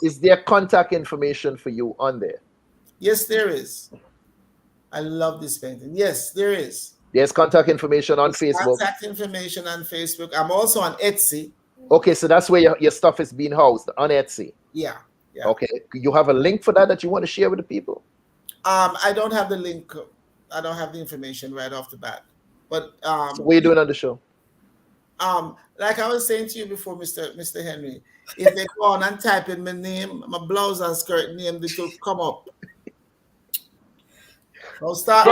is there contact information for you on there? Yes, there is. I love this painting. Yes, there is. There's contact information on Facebook. Contact information on Facebook. I'm also on Etsy. Okay, so that's where your stuff is being housed, on Etsy. Yeah. Okay. You have a link for that you want to share with the people? I don't have the link. I don't have the information right off the bat. But so what are you doing on the show? Like I was saying to you before, Mr. Henry, if they go on and type in my name, my blouse and skirt name, they will come up. Don't start.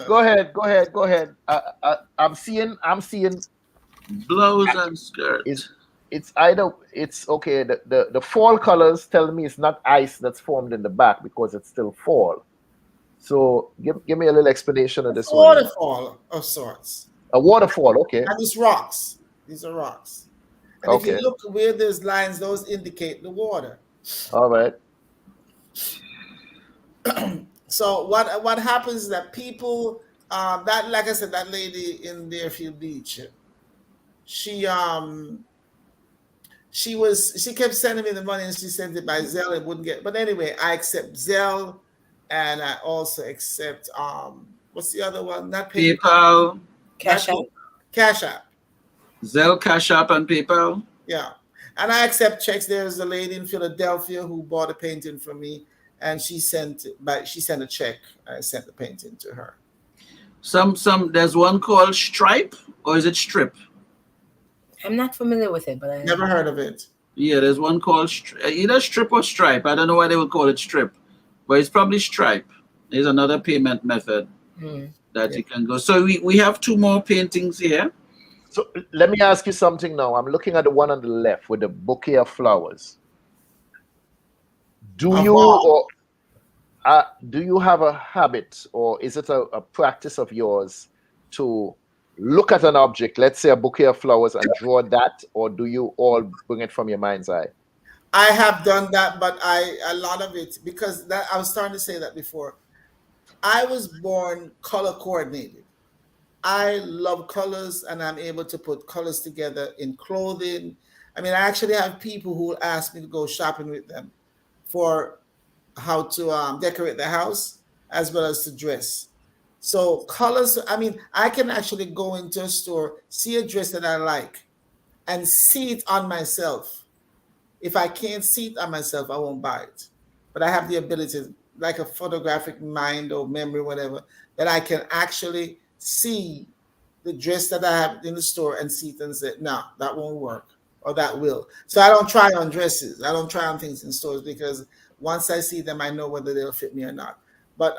Go ahead. I'm seeing blouse and skirt. It's okay. The fall colors tell me it's not ice that's formed in the back because it's still fall. So give me a little explanation of this one. Waterfall of sorts. A waterfall, okay. And it's rocks. These are rocks. And if you look where there's lines, those indicate the water. All right. So what happens is that people that, like I said, that lady in Deerfield Beach, she kept sending me the money and she sent it by Zelle. It wouldn't get, but anyway, I accept Zelle and I also accept what's the other one? Not PayPal. Cash App. Cash App. Zelle, Cash App, and PayPal. Yeah. And I accept checks. There's a lady in Philadelphia who bought a painting from me and she sent a check. I sent the painting to her. There's one called Stripe, or is it Strip? I'm not familiar with it, but I never heard of it. Yeah, there's one called either Strip or Stripe. I don't know why they would call it Strip, but it's probably Stripe. There's another payment method that you can go. So we have two more paintings here. So let me ask you something now. I'm looking at the one on the left with the bouquet of flowers. Do you have a habit, or is it a practice of yours to look at an object, let's say a bouquet of flowers, and draw that, or do you all bring it from your mind's eye? I have done that, but a lot of it, because that I was starting to say that before. I was born color coordinated. I love colors, and I'm able to put colors together in clothing. I mean, I actually have people who ask me to go shopping with them for how to decorate the house as well as to dress. So colors, I mean, I can actually go into a store, see a dress that I like, and see it on myself. If I can't see it on myself, I won't buy it. But I have the ability, like a photographic mind or memory, whatever, that I can actually see the dress that I have in the store and see it and say, no, that won't work. or that will. So I don't try on dresses. I don't try on things in stores because once I see them, I know whether they'll fit me or not. But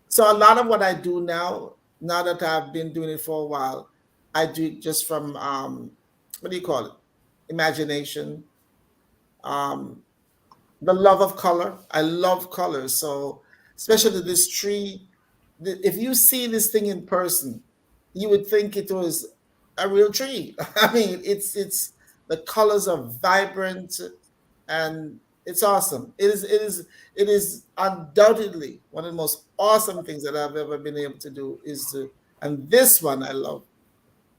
so a lot of what I do now that I've been doing it for a while, I do it just from what do you call it? Imagination. The love of color. I love colors. So especially this tree, if you see this thing in person, you would think it was a real tree. I mean, it's the colors are vibrant and it's awesome. It is undoubtedly one of the most awesome things that I've ever been able to do and this one I love.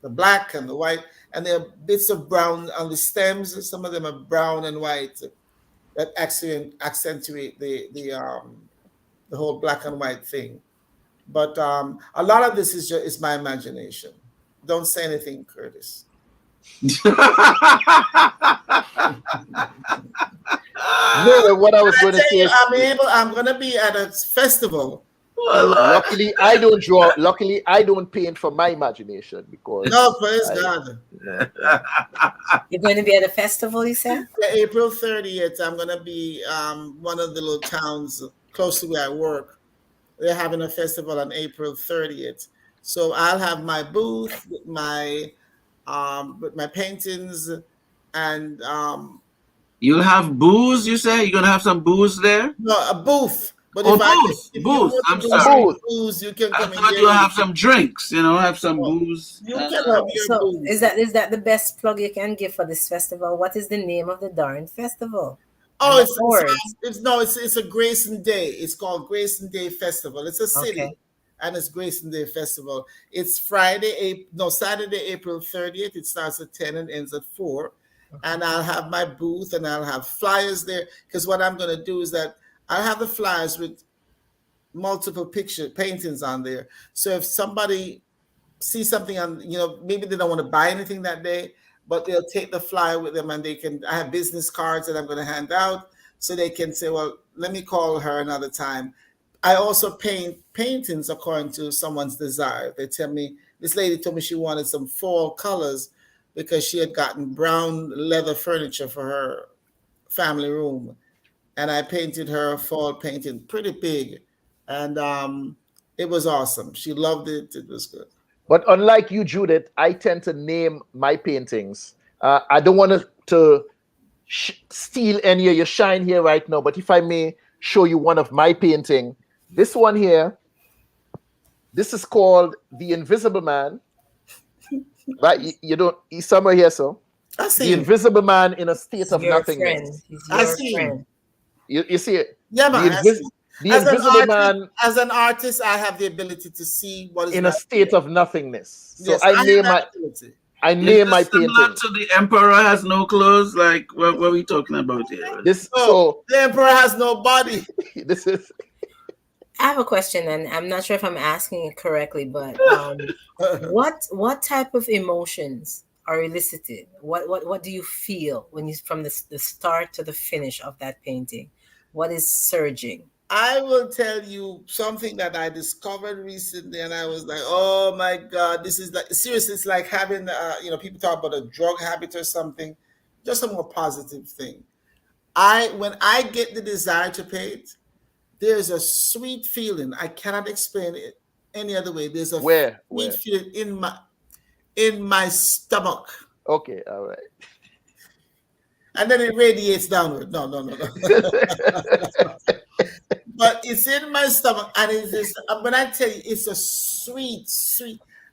The black and the white, and there are bits of brown on the stems. Some of them are brown and white that actually accentuate the whole black and white thing. But a lot of this is my imagination. Don't say anything, Curtis. No, what I was going to say is I'm going to be at a festival. Luckily, I don't draw. Luckily, I don't paint for my imagination because no, praise God. You're going to be at a festival, you said? April 30th. I'm going to be one of the little towns close to where I work. They're having a festival on April 30th. So I'll have my booth with my paintings and you'll have booze. You say you're gonna have some booze there? No, a booth. But booze. I'm sorry. Booze, you can come I thought you'll have some drinks. Have some booze. You can have your booze. Is that the best plug you can give for this festival? What is the name of the darn festival? Oh, it's a Grayson Day. It's called Grayson Day Festival. It's a city, and it's Grayson Day Festival. It's Saturday, April 30th. It starts at 10 and ends at 4. And I'll have my booth and I'll have flyers there. Because what I'm going to do is that I'll have the flyers with multiple paintings on there. So if somebody sees something on, maybe they don't want to buy anything that day, but they'll take the flyer with them and I have business cards that I'm going to hand out so they can say, well, let me call her another time. I also paint paintings according to someone's desire. They tell me, this lady told me she wanted some fall colors because she had gotten brown leather furniture for her family room. And I painted her a fall painting pretty big. And it was awesome. She loved it. It was good. But unlike you, Judith, I tend to name my paintings. I don't want to steal any of your shine here right now, but if I may show you one of my painting, this one here, this is called The Invisible Man. Right? He's somewhere here, so. I see The Invisible Man in a state of nothingness. I see him. You see it? Yeah, man. The Invisible Man. As an artist, I have the ability to see what is in a state of nothingness. So yes, I name my painting. To The Emperor Has No Clothes. Like what are we talking about here? The Emperor Has No Body. This is. I have a question, and I'm not sure if I'm asking it correctly, but what type of emotions are elicited? What do you feel when you from the start to the finish of that painting? What is surging? I will tell you something that I discovered recently, and I was like, "Oh my God, this is like seriously. It's like having, people talk about a drug habit or something. Just a more positive thing. When I get the desire to paint, there's a sweet feeling. I cannot explain it any other way. There's a sweet feeling in my stomach. Okay, all right. And then it radiates downward. No. But it's in my stomach, and when I tell you, it's a sweet,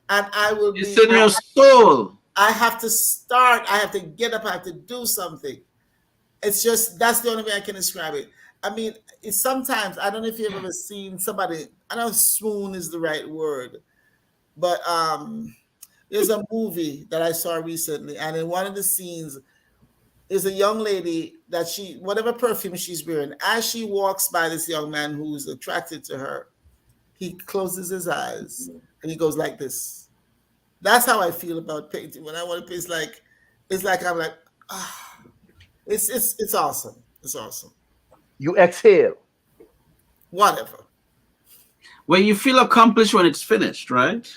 and I will be. It's in your soul. I have to start. I have to get up. I have to do something. It's just that's the only way I can describe it. I mean, it's sometimes I don't know if you've ever seen somebody. I don't know if swoon is the right word, but there's a movie that I saw recently, and in one of the scenes. Is a young lady that whatever perfume she's wearing, as she walks by this young man who's attracted to her, he closes his eyes and he goes like this. That's how I feel about painting. When I want to paint, it's like I'm like, it's awesome. It's awesome. You exhale. Whatever. Well, you feel accomplished when it's finished, right?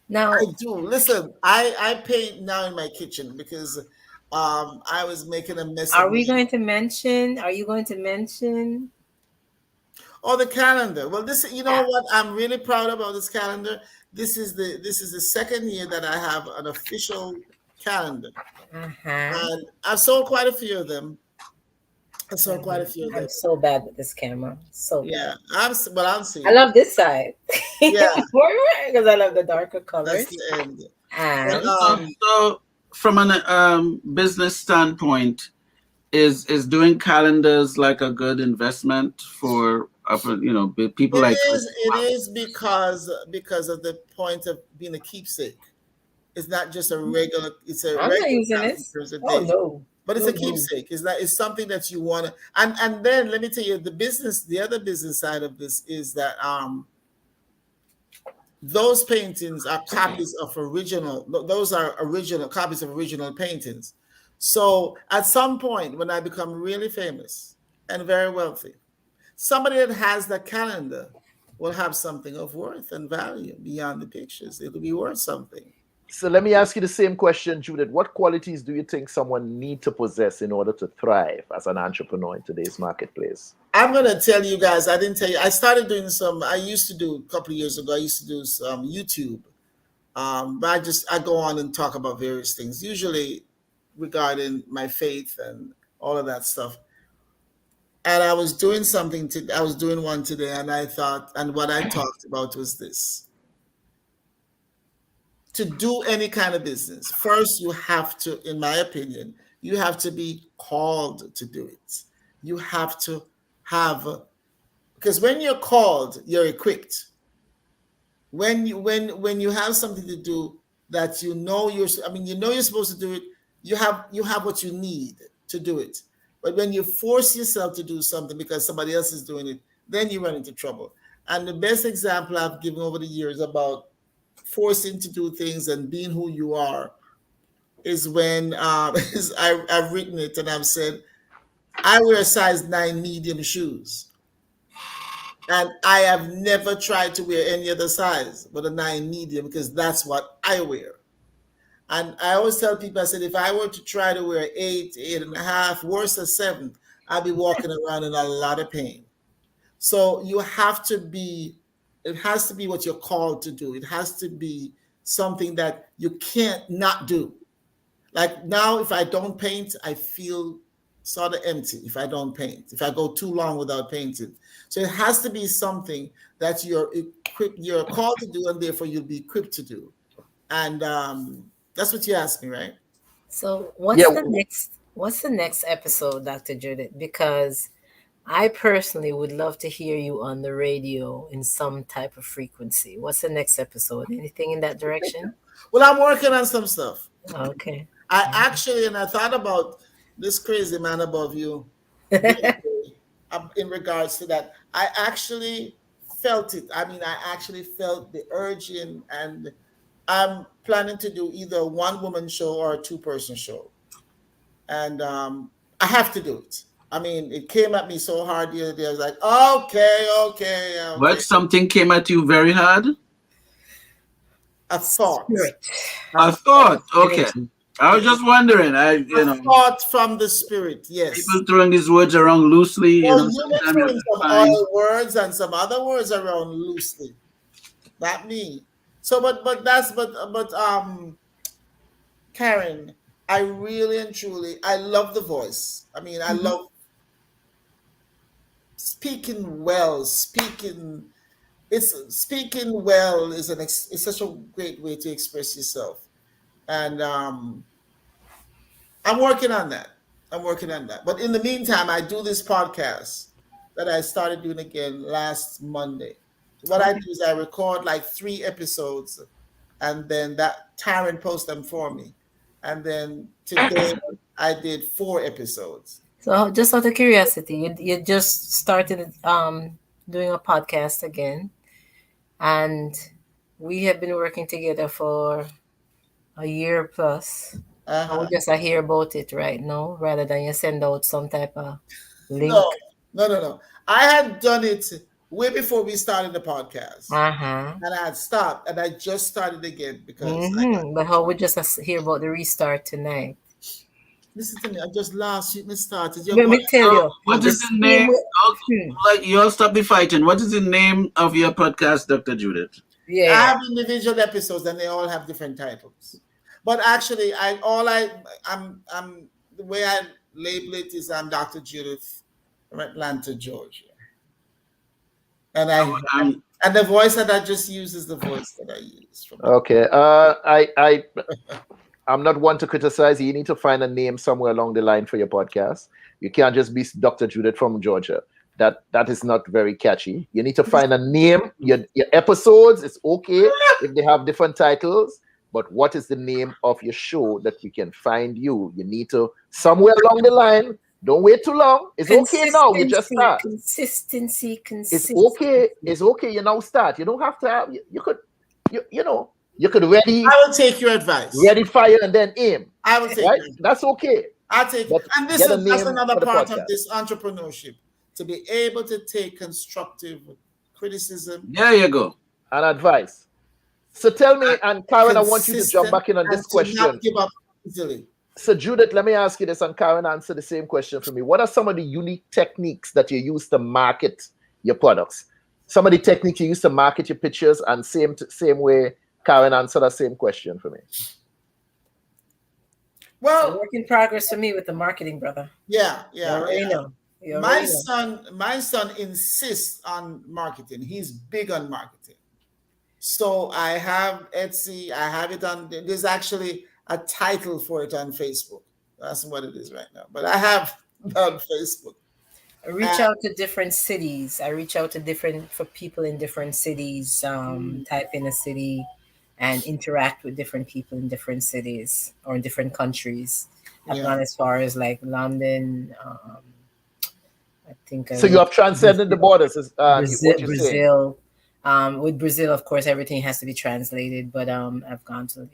Now I do. Listen, I paint now in my kitchen because I was making a mess Are of we my. going to mention? Are you going to mention? Oh, the calendar. Well, this, you know what? I'm really proud about this calendar. This is the second year that I have an official calendar, and I've sold quite a few of them. I sold quite a few of them. I'm so bad with this camera. So Yeah, bad. I'm seeing. I love this side. Yeah, Because I love the darker colors. that's the end. And So from a business standpoint, is doing calendars like a good investment for people like It is because of the point of being a keepsake. It's not just a regular. It's a I'm not regular using calendar this. per Oh day. no. But it's No, a no. keepsake. It's something that you want to. And then let me tell you, the other business side of this is that those paintings are copies of original. Those are original copies of original paintings. So at some point, when I become really famous and very wealthy, somebody that has the calendar will have something of worth and value beyond the pictures. It'll be worth something. So let me ask you the same question, Judith. What qualities do you think someone need to possess in order to thrive as an entrepreneur in today's marketplace? I'm going to tell you guys, I didn't tell you, I started doing I used to do a couple of years ago, I used to do some YouTube. But I go on and talk about various things, usually regarding my faith and all of that stuff. And I was doing one today, and I thought, and what I talked about was this. To do any kind of business, first you have to, in my opinion, you have to be called to do it. You have to because when you're called, you're equipped. When you have something to do that you're supposed to do it, you have what you need to do it. But when you force yourself to do something because somebody else is doing it, then you run into trouble. And the best example I've given over the years about forcing to do things and being who you are is when I've written it and I've said, I wear a size 9 medium shoes. And I have never tried to wear any other size but a 9 medium because that's what I wear. And I always tell people, I said, if I were to try to wear 8, 8.5, worse than 7, I'd be walking around in a lot of pain. So it has to be what you're called to do. It has to be something that you can't not do. Like now, if I don't paint, I feel sort of empty if I don't paint, if I go too long without painting. So it has to be something that you're called to do, and therefore you'll be equipped to do. And that's what you asked me, right? So what's the next episode, Dr. Judith? Because I personally would love to hear you on the radio in some type of frequency. What's the next episode? Anything in that direction? Well, I'm working on some stuff. Okay. I thought about this crazy man above you in regards to that. I actually felt it. I actually felt the urge and I'm planning to do either a one-woman show or a two-person show. And I have to do it. It came at me so hard the other day. I was like, okay. What, something came at you very hard? A thought. A thought. Okay. I was just wondering. A thought from the spirit. Yes. People throwing these words around loosely. Well, you were throwing some other words and some other words around loosely. Not me. So, but Karin, I really and truly, I love the voice. I love speaking well. Speaking well is such a great way to express yourself, and I'm working on that. But in the meantime, I do this podcast that I started doing again last Monday. What I do is I record like 3 episodes, and then that Karin posts them for me. And then today I did 4 episodes. So just out of curiosity, you just started doing a podcast again, and we have been working together for a year plus. I just hear about it right now, rather than you send out some type of link. No. I had done it way before we started the podcast, and I had stopped, and I just started again because. But how we just hear about the restart tonight? Listen to me. I just last week started. Let me tell you. What is the name? Like you all stop the fighting. What is the name of your podcast, Dr. Judith? I have individual episodes, and they all have different titles. But actually, I'm the way I label it is I'm Dr. Judith from Atlanta, Georgia, and and the voice that I just use is the voice that I use. Okay. I'm not one to criticize. You need to find a name somewhere along the line for your podcast. You can't just be Dr. Judith from Georgia. That is not very catchy. You need to find a name. Your episodes, it's okay if they have different titles, but what is the name of your show that we can find you? You need to, somewhere along the line, don't wait too long. It's okay now. You just start. Consistency. It's okay. It's okay. You now start. You don't have to have, you could ready. I will take your advice. Ready, fire, and then aim. I will take right? That's okay. I'll take it. And that's another part of this entrepreneurship. To be able to take constructive criticism. There you go. And advice. So tell me, and Karin, I want you to jump back in on this question. Not give up easily. So Judith, let me ask you this, and Karin answer the same question for me. What are some of the unique techniques that you use to market your products? Some of the techniques you use to market your pictures, and same way Karin answered that same question for me. Well, it's a work in progress for me with the marketing, brother. Yeah. My son insists on marketing. He's big on marketing. So I have Etsy. I have it on. There's actually a title for it on Facebook. That's what it is right now. But I have it on Facebook. I reach out to different cities. I reach out to for people in different cities. Type in a city and interact with different people in different cities or in different countries. I've gone as far as like London. I think. So you have transcended the borders. Brazil. With Brazil, of course, everything has to be translated. But I've gone to,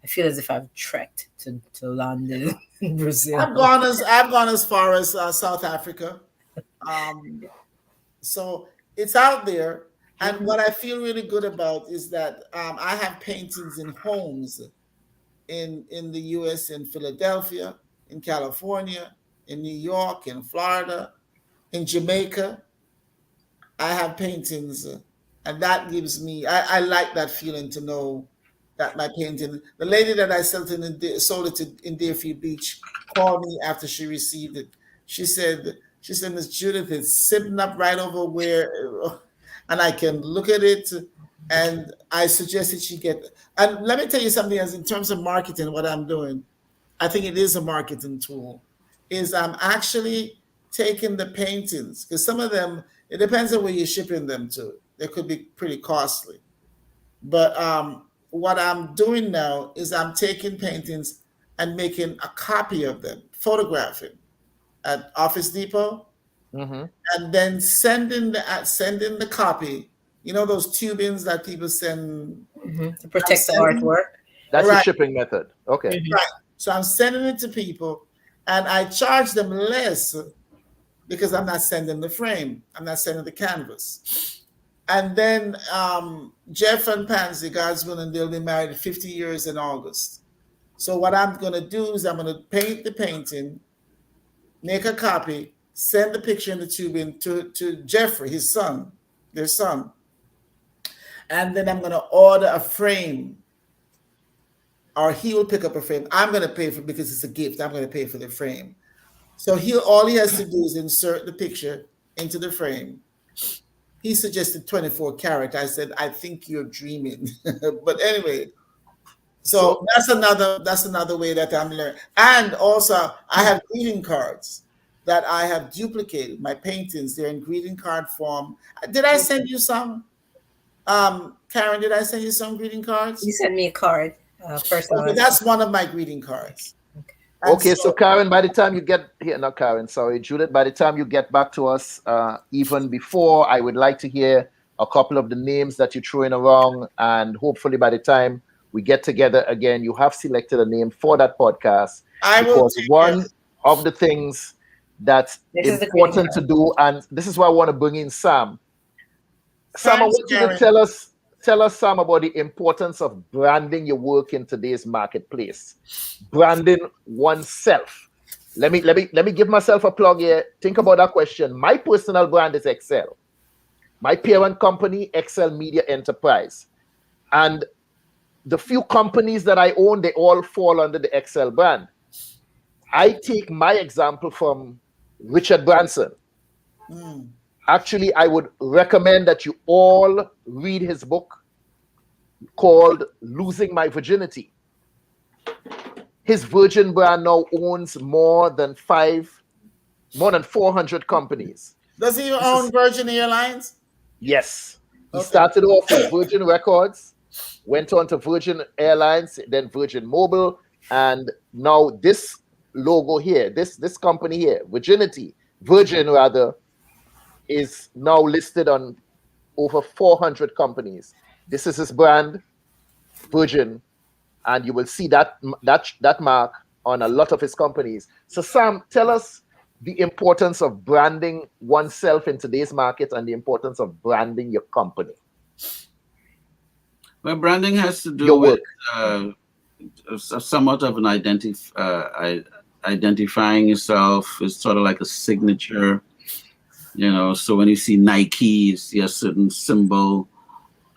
I feel as if I've trekked to London, Brazil. I've gone as far as South Africa. So it's out there. And what I feel really good about is that I have paintings in homes in the U.S., in Philadelphia, in California, in New York, in Florida, in Jamaica. I have paintings, and that gives me, I like that feeling to know that my painting, the lady that I sold it to in Deerfield Beach called me after she received it. She said, Miss Judith, it's sitting up right over where, and I can look at it, and I suggested she get, and let me tell you something else in terms of marketing, what I'm doing, I think it is a marketing tool, is I'm actually taking the paintings, because some of them, it depends on where you're shipping them to. They could be pretty costly. But what I'm doing now is I'm taking paintings and making a copy of them, photographing at Office Depot, and then sending the copy. You know those tubings that people send to protect the artwork. That's the shipping method. Okay. Right. So I'm sending it to people, and I charge them less because I'm not sending the frame. I'm not sending the canvas. And then Jeff and Pansy, God's willing, they'll be married 50 years in August. So what I'm going to do is I'm going to paint the painting, make a copy, send the picture in the tubing to Jeffrey, his son, their son. And then I'm going to order a frame, or he will pick up a frame. I'm going to pay for it because it's a gift. I'm going to pay for the frame. So all he has to do is insert the picture into the frame. He suggested 24 karat. I said, I think you're dreaming. But anyway, so that's another way that I'm learning. And also, I have greeting cards that I have duplicated. My paintings, they're in greeting card form. Did I send you some? Karin, did I send you some greeting cards? You sent me a card. Personally. Okay, that's one of my greeting cards. Okay, so Karin, by the time you get here, not Karin, sorry, Judith, by the time you get back to us, even before, I would like to hear a couple of the names that you're throwing around, and hopefully by the time we get together again, you have selected a name for that podcast. Because one of the things that's important to do, and this is why I want to bring in Sam. Sam, I want you to tell us tell us some about the importance of branding your work in today's marketplace. Branding oneself. Let me give myself a plug here. Think about that question. My personal brand is Excel. My parent company, Excel Media Enterprise. And the few companies that I own, they all fall under the Excel brand. I take my example from Richard Branson. Actually, I would recommend that you all read his book called Losing My Virginity. His Virgin brand now owns more than 400 companies. Does he own Virgin Airlines? Yes. He started off with Virgin Records, went on to Virgin Airlines, then Virgin Mobile, and now this logo here, this company here, Virgin rather, is now listed on over 400 companies. This is his brand, Virgin, and you will see that mark on a lot of his companies. So Sam, tell us the importance of branding oneself in today's market and the importance of branding your company. Well, branding has to do with somewhat of an identifying yourself. It's sort of like a signature, so when you see Nike, you see a certain symbol,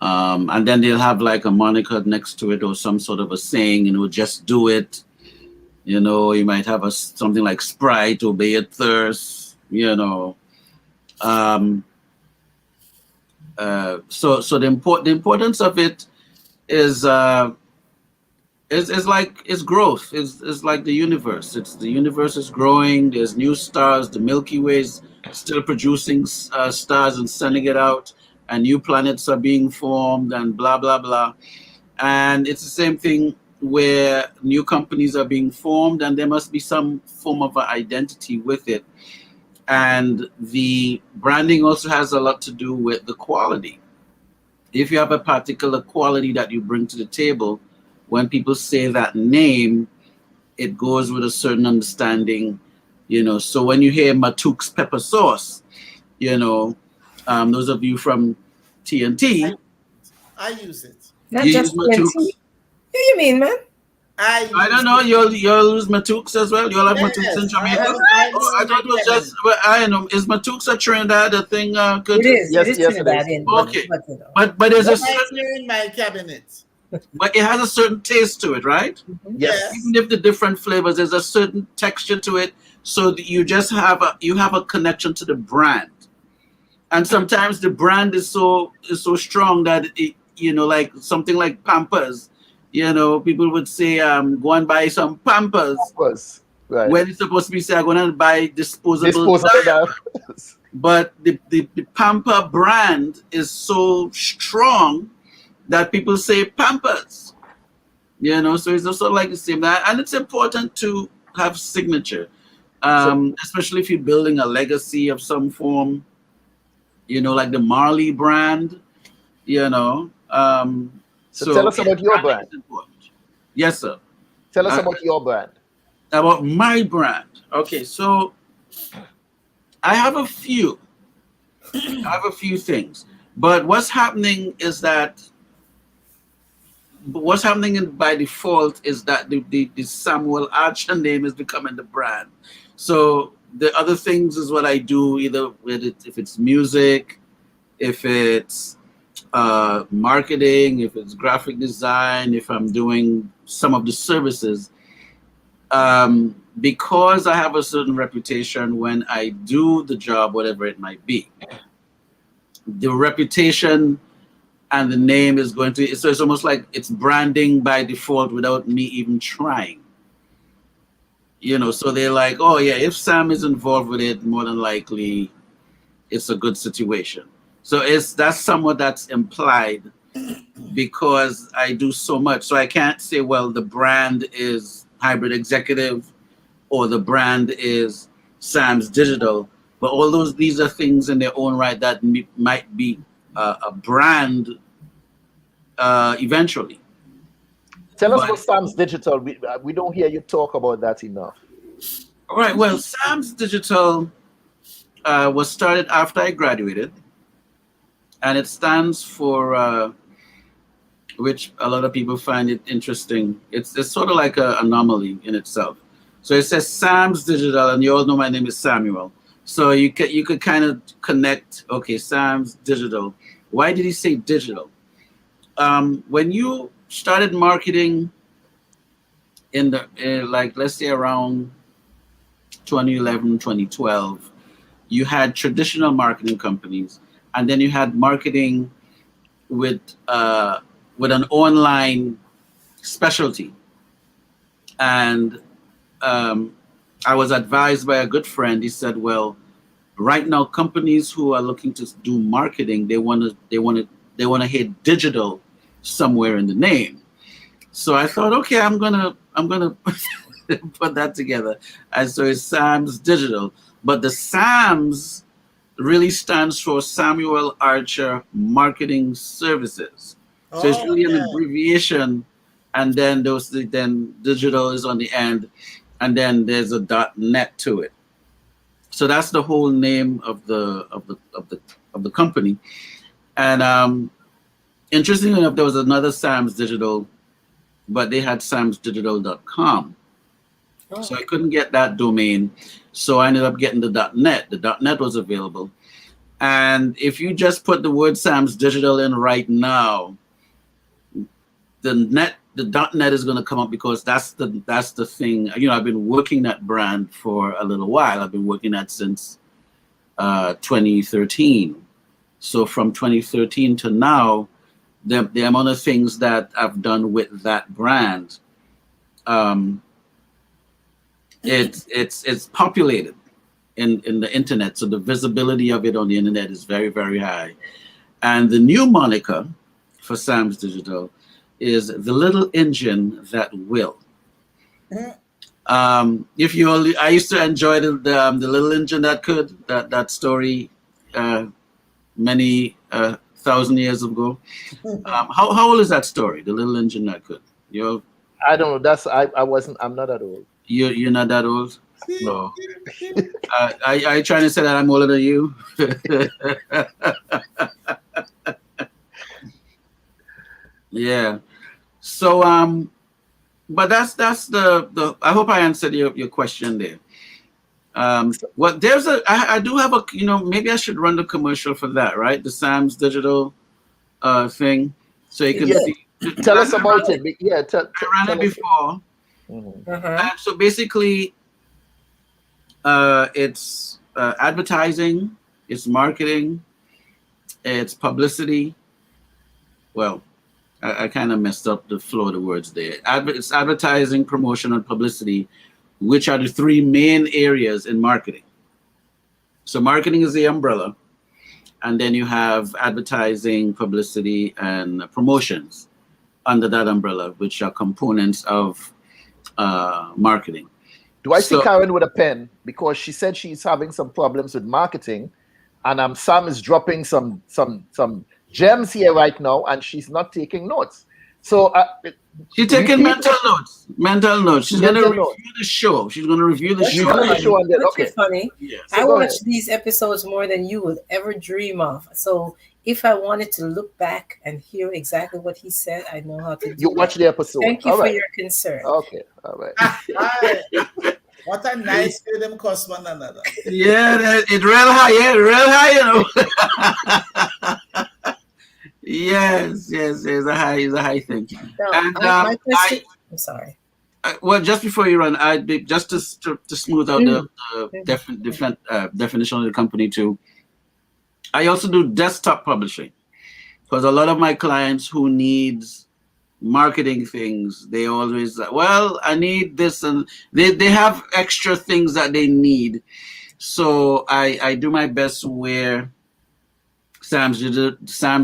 and then they'll have like a moniker next to it or some sort of a saying, just do it. You might have something like Sprite, obey your thirst, So the importance of it is growth. It's like the universe. The universe is growing. There's new stars. The Milky Way is still producing stars and sending it out, and new planets are being formed, and blah blah blah. And it's the same thing where new companies are being formed, and there must be some form of an identity with it. And the branding also has a lot to do with the quality. If you have a particular quality that you bring to the table, when people say that name, it goes with a certain understanding, So when you hear Matuk's pepper sauce, those of you from TNT, I use it. Not just TNT. What do you mean, man? I don't know. You'll use Matuks as well. You'll have Matuks in Jamaica. I thought it was just. I know. Is Matuks a Trinidad a thing? It is. Yes, it is Trinidadian. Okay, but there's a certain in my cabinet. But it has a certain taste to it, right? Yes. Even if the different flavors, there's a certain texture to it, so that you just have a connection to the brand. And sometimes the brand is so strong that it, like something like Pampers. People would say, go and buy some Pampers. Right. When it's supposed to be say, I'm going to buy disposable diapers. But the Pamper brand is so strong that people say Pampers. So it's also like the same. And it's important to have signature, especially if you're building a legacy of some form, like the Marley brand, So tell us about your brand. Yes, sir. Tell us about your brand. About my brand. Okay, so I have a few. Things. But what's happening by default is that the Samuel Archer name is becoming the brand. So the other things is what I do, either if it's music, if it's marketing, if it's graphic design, if I'm doing some of the services, because I have a certain reputation when I do the job, whatever it might be. The reputation and the name is going to, so it's almost like it's branding by default without me even trying. So they're like, oh yeah, if Sam is involved with it, more than likely it's a good situation. So that's somewhat that's implied because I do so much. So I can't say, well, the brand is Hybrid Executive or the brand is Sam's Digital. But all these are things in their own right that might be a brand eventually. Tell us about Sam's Digital. We don't hear you talk about that enough. All right. Well, Sam's Digital was started after I graduated. And it stands for which a lot of people find it interesting. It's sort of like an anomaly in itself. So it says Sam's Digital, and you all know my name is Samuel. So you could kind of connect. Okay, Sam's Digital. Why did he say digital? When you started marketing in the like, let's say around 2011, 2012, you had traditional marketing companies, and then you had marketing with an online specialty. And I was advised by a good friend. He said, "Well, right now, companies who are looking to do marketing, they want to hit digital somewhere in the name." So I thought, okay, I'm gonna put that together. And so it's Sam's Digital, but the Sam's really stands for Samuel Archer Marketing Services. So it's really an abbreviation, and then then digital is on the end, and then there's a .net to it. So that's the whole name of the company. And interestingly enough, there was another Sam's Digital, but they had samsdigital.com. Oh. So I couldn't get that domain. So I ended up getting the .net. The .net was available. And if you just put the word Sam's Digital in right now, the .net is going to come up, because that's the thing. You know, I've been working that brand for a little while. I've been working that since 2013. So from 2013 to now, the amount of things that I've done with that brand, it's populated in the internet. So the visibility of it on the internet is very, very high. And the new moniker for Sam's Digital is the little engine that will. I used to enjoy the little engine that could, that story many 1,000 years ago. How old is that story? The little engine that could. I don't know. I'm not that old. You're not that old? No. Are you trying to say that I'm older than you? Yeah. So but that's the I hope I answered your question there. Well, I do have a, maybe I should run the commercial for that, right? The Sam's Digital thing. So you can see. Tell us about it. Yeah, I ran it before. And so basically, it's advertising, it's marketing, it's publicity. Well, I kind of messed up the flow of the words there. It's advertising, promotion, and publicity, which are the three main areas in marketing. So marketing is the umbrella, and then you have advertising, publicity, and promotions under that umbrella, which are components of marketing. Do I see Karin with a pen? Because she said she's having some problems with marketing, and Sam is dropping some gems here right now, and she's not taking notes. So she's taking mental notes. She's going to review the show. She's going to review the show. Okay. Funny. Yeah. So I watch these episodes more than you would ever dream of. So if I wanted to look back and hear exactly what he said, I know how to do You watch the episode. Thank you for your concern. Okay. All right. What a nice way them cost one another. Yeah, it's real high, Yes, it's a high thing. No, and my question, I'm sorry. Well, just before you run, just to smooth out the definition of the company too. I also do desktop publishing, because a lot of my clients who needs marketing things, they always, I need this, and they have extra things that they need. So I do my best where Sam's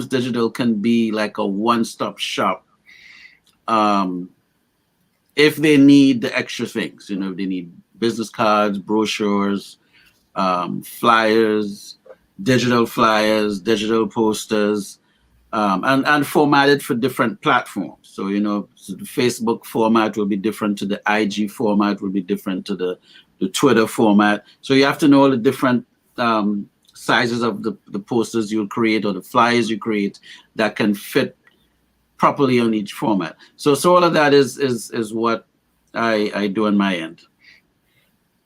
Digital can be like a one-stop shop. If they need the extra things, if they need business cards, brochures, flyers, digital posters, and formatted for different platforms. So, so the Facebook format will be different to the IG format, will be different to the Twitter format. So you have to know all the different sizes of the posters you'll create or the flyers you create that can fit properly on each format. So all of that is what I do on my end.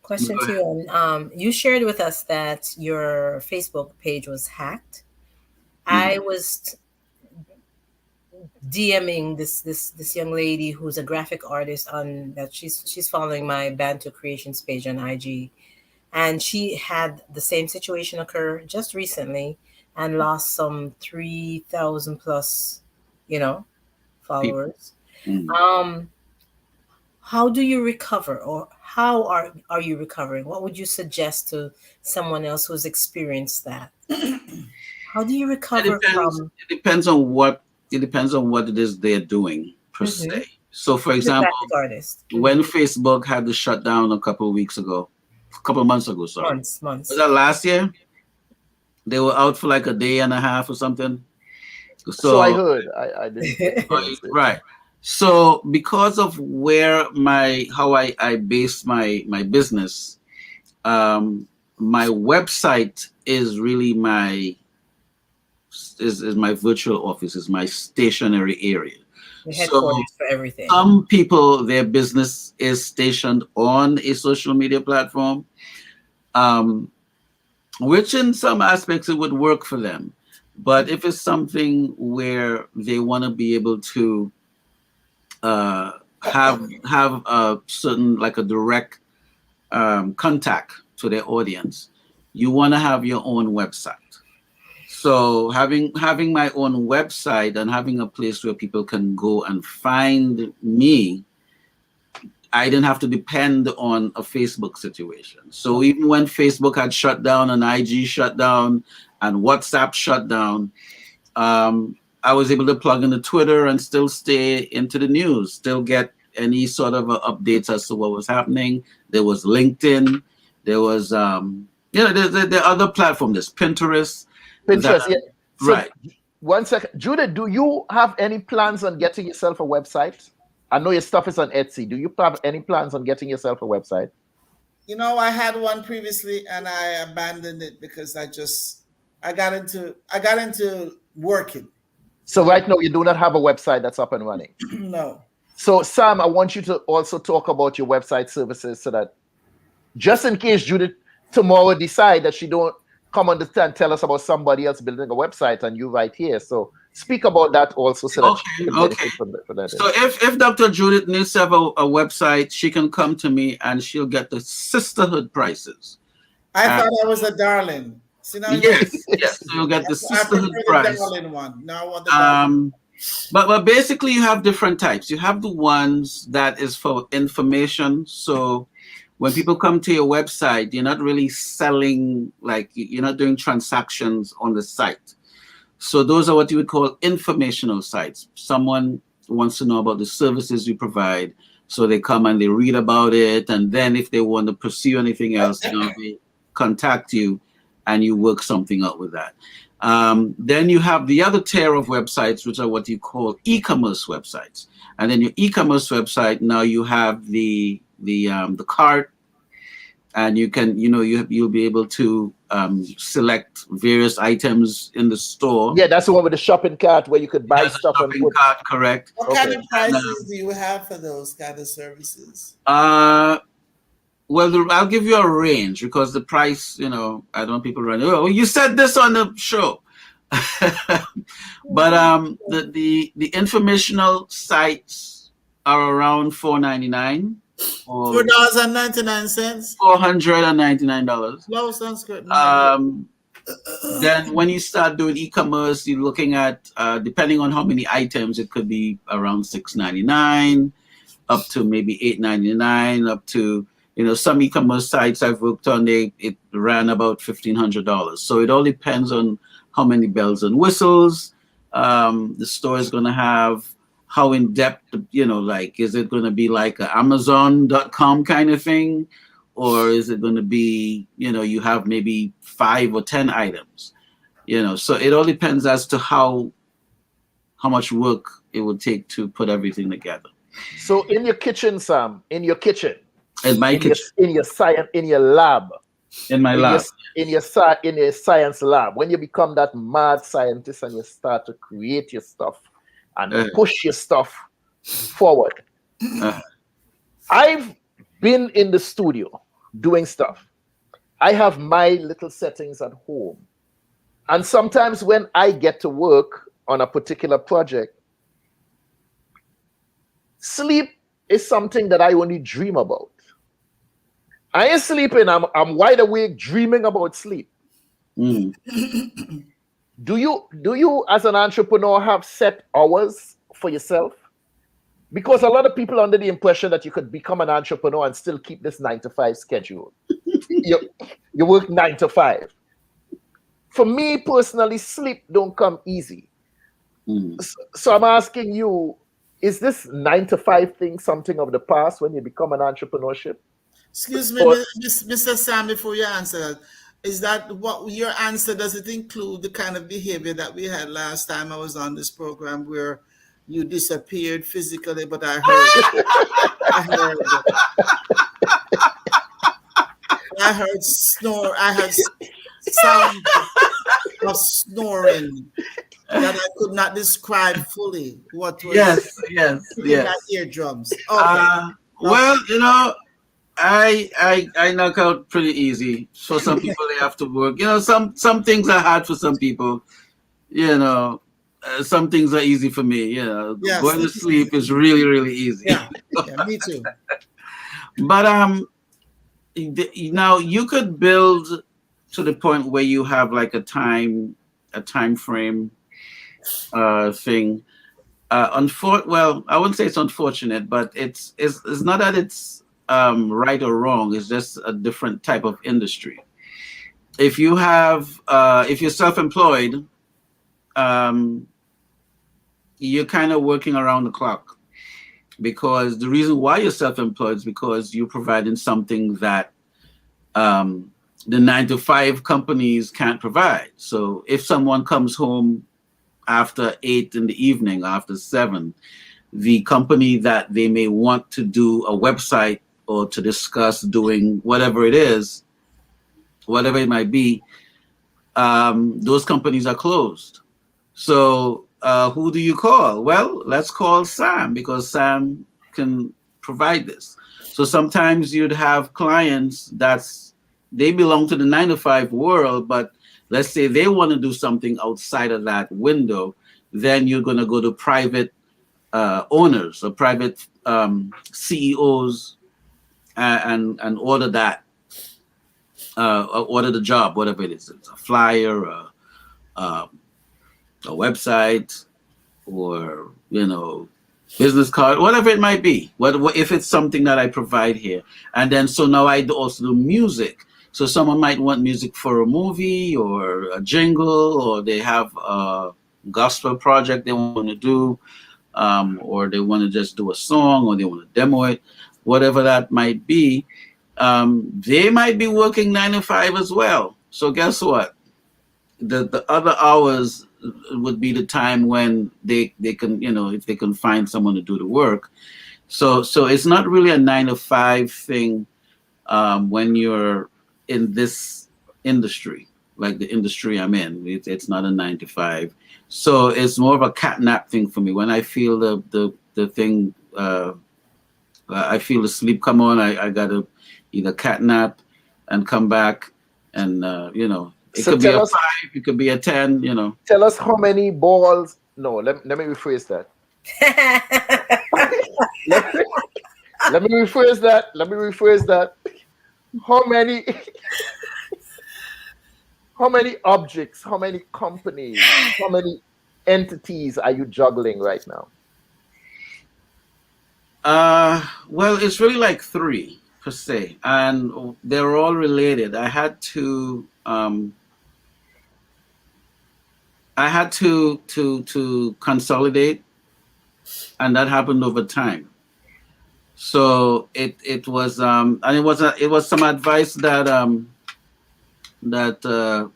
Question to you. You shared with us that your Facebook page was hacked. I was DMing this young lady who's a graphic artist on that. She's following my BantuKreations page on IG, and she had the same situation occur just recently and lost some 3,000 plus, followers. How do you recover, or how are you recovering? What would you suggest to someone else who's experienced that? How do you recover from? It depends on what it is they're doing per se. So, for example, when Facebook had the shutdown a couple of months ago, sorry. Months. Was that last year? They were out for like a day and a half or something. So I heard. I didn't. Right. So because of how I base my business, my website is really my virtual office, is my stationary area. The headquarters for everything. Some people, their business is stationed on a social media platform, which in some aspects it would work for them. But if it's something where they want to be able to have a certain, like a direct contact to their audience, you want to have your own website. So having my own website and having a place where people can go and find me, I didn't have to depend on a Facebook situation. So even when Facebook had shut down and IG shut down and WhatsApp shut down, I was able to plug into Twitter and still stay into the news, still get any sort of updates as to what was happening. There was LinkedIn. There was, there are other platforms. There's Pinterest. Yeah. So right. 1 second. Judith, do you have any plans on getting yourself a website? I know your stuff is on Etsy. Do you have any plans on getting yourself a website? I had one previously and I abandoned it because I got into working. So right now you do not have a website that's up and running? No. So Sam, I want you to also talk about your website services so that just in case Judith tomorrow decide that she don't come on the stand, tell us about somebody else building a website and you right here. So speak about that also. So okay. So if Dr. Judith needs to have a website, she can come to me and she'll get the sisterhood prices. I thought I was a darling. Yes. So you'll get the sisterhood price. But basically you have different types. You have the ones that is for information. So when people come to your website, you're not really selling, like you're not doing transactions on the site. So those are what you would call informational sites. Someone wants to know about the services you provide. So they come and they read about it. And then if they want to pursue anything else, they contact you and you work something out with that. Then you have the other tier of websites, which are what you call e-commerce websites. And then your e-commerce website, now you have the cart, and you can, you'll be able to select various items in the store. Yeah, that's the one with the shopping cart where you could buy stuff. Shopping cart, correct. What kind of prices do you have for those kind of services? Well, I'll give you a range because the price, I don't want people running, oh, you said this on the show. But the informational sites are around $4.99. $4.99. $499. Low sounds good. Then when you start doing e-commerce, you're looking at depending on how many items, it could be around $6.99 up to maybe $8.99 up to some e-commerce sites I've worked on, it ran about $1,500. So it all depends on how many bells and whistles the store is going to have, how in depth, is it going to be like an Amazon.com kind of thing? Or is it going to be, you have maybe 5 or 10 items, so it all depends as to how much work it would take to put everything together. So in your kitchen, Sam, in your lab, in your science lab, when you become that mad scientist and you start to create your stuff and push your stuff forward. I've been in the studio doing stuff. I have my little settings at home. And sometimes when I get to work on a particular project, sleep is something that I only dream about. I ain't sleeping. I'm wide awake dreaming about sleep. Do you as an entrepreneur have set hours for yourself? Because a lot of people are under the impression that you could become an entrepreneur and still keep this 9-to-5 schedule. You work 9 to 5. For me personally, sleep don't come easy. So I'm asking you, is this 9 to 5 thing something of the past when you become an entrepreneurship? Excuse me, Mr. Sam, before you answer that, is that what your answer, does it include the kind of behavior that we had last time I was on this program where you disappeared physically, but I heard sound of snoring that I could not describe fully what was yes. my eardrums. Okay. Well, I knock out pretty easy. For some people, they have to work. Some things are hard for some people. Some things are easy for me. Yes. Going to sleep is really, really easy. Yeah, me too. But now you could build to the point where you have like a time frame thing. Well, I wouldn't say it's unfortunate, but it's not that it's right or wrong. It's just a different type of industry. If you're self-employed, you're kind of working around the clock, because the reason why you're self-employed is because you're providing something that the 9-to-5 companies can't provide. So if someone comes home after 8 in the evening, after 7, the company that they may want to do a website or to discuss doing whatever it is, whatever it might be, those companies are closed. So who do you call? Well, let's call Sam, because Sam can provide this. So sometimes you'd have clients they belong to the 9-to-5 world, but let's say they want to do something outside of that window, then you're going to go to private owners or private CEOs and order that, order the job, whatever it is. It's a flyer, a website, or business card, whatever it might be. What if it's something that I provide here? And then so now I also do music. So someone might want music for a movie or a jingle, or they have a gospel project they want to do, or they want to just do a song, or they want to demo it, whatever that might be. They might be working 9 to 5 as well. So guess what? The other hours would be the time when they can, if they can find someone to do the work. So it's not really a 9 to 5 thing when you're in this industry, like the industry I'm in. It's not a 9 to 5. So it's more of a catnap thing for me. When I feel the thing, I feel the sleep come on, I gotta either catnap and come back, and it could be a 5, it could be a 10. Tell us how many balls. No, let me rephrase that. let me rephrase that. How many objects, how many companies, how many entities are you juggling right now? Well, it's really like 3 per se, and they're all related. I had to consolidate, and that happened over time. So it was and it was some advice that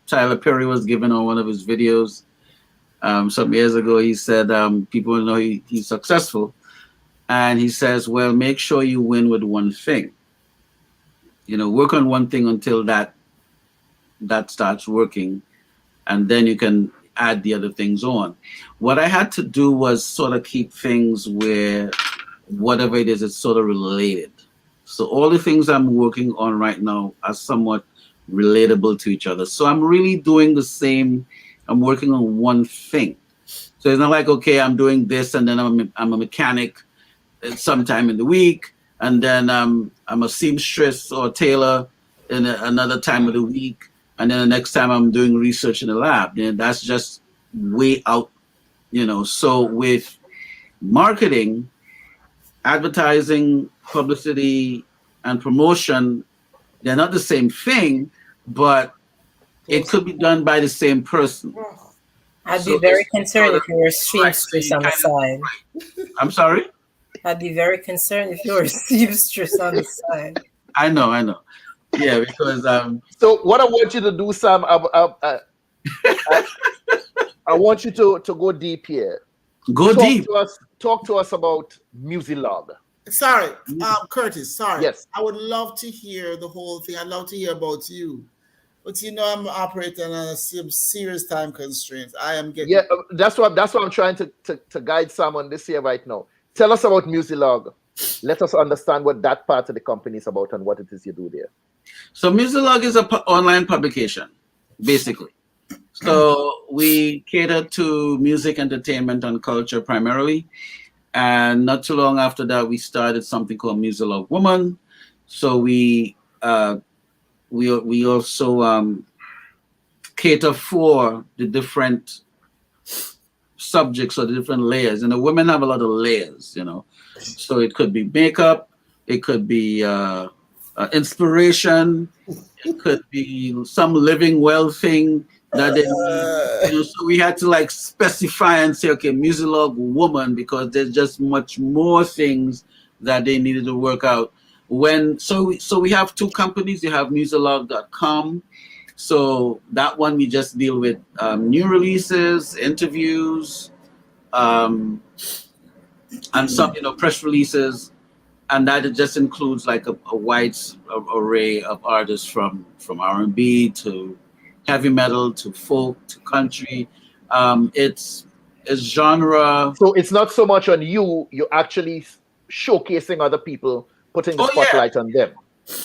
Tyler Perry was given on one of his videos some years ago. He said people know he's successful, and he says, well, make sure you win with one thing. Work on one thing until that starts working, and then you can add the other things on. What I had to do was sort of keep things where whatever it is, it's sort of related. So all the things I'm working on right now are somewhat relatable to each other. So I'm really doing the same. I'm working on one thing. So it's not like, okay, I'm doing this and then I'm a mechanic sometime in the week, and then I'm a seamstress or tailor in another time of the week, and then the next time I'm doing research in the lab. That's just way out, So with marketing, advertising, publicity, and promotion, they're not the same thing, but it could be done by the same person. I'd be very concerned if you were a seamstress on the side. I'm sorry? I'd be very concerned if you were a seamstress on the side. I know. Yeah, because So what I want you to do, Sam, I want you to go deep here. Talk to us about Muzilog. Sorry, Curtis. Sorry. Yes. I would love to hear the whole thing. I'd love to hear about you. But I'm operating on a serious time constraints. I am getting. Yeah, that's what I'm trying to guide someone this year right now. Tell us about Muzilog. Let us understand what that part of the company is about and what it is you do there. So Muzilog is an online publication, basically. So we cater to music, entertainment, and culture primarily. And not too long after that, we started something called Muzilog Woman. So we also cater for the different subjects or the different layers. And the women have a lot of layers, So it could be makeup, it could be inspiration, it could be some living well thing that they, so we had to specify and say, okay, Muzilog Woman, because there's just much more things that they needed to work out. So we have two companies. You have Muzilog.com. So that one we just deal with new releases, interviews, and some press releases, and that it just includes a wide array of artists from R&B to heavy metal to folk to country. It's genre. So it's not so much on you. You're actually showcasing other people, putting the spotlight on them.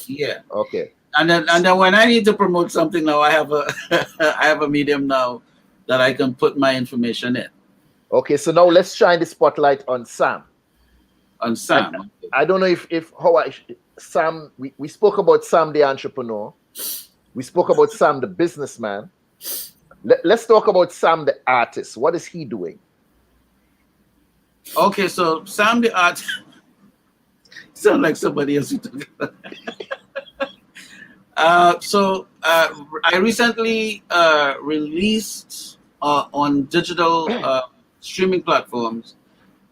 Yeah. Okay. And then when I need to promote something now, I have a medium now that I can put my information in. Okay, so now let's shine the spotlight on Sam. On Sam. I don't know Sam. We spoke about Sam the entrepreneur. We spoke about Sam the businessman. Let's talk about Sam the artist. What is he doing? Okay, so Sam the artist sound like somebody else you talking about. So I recently released on digital streaming platforms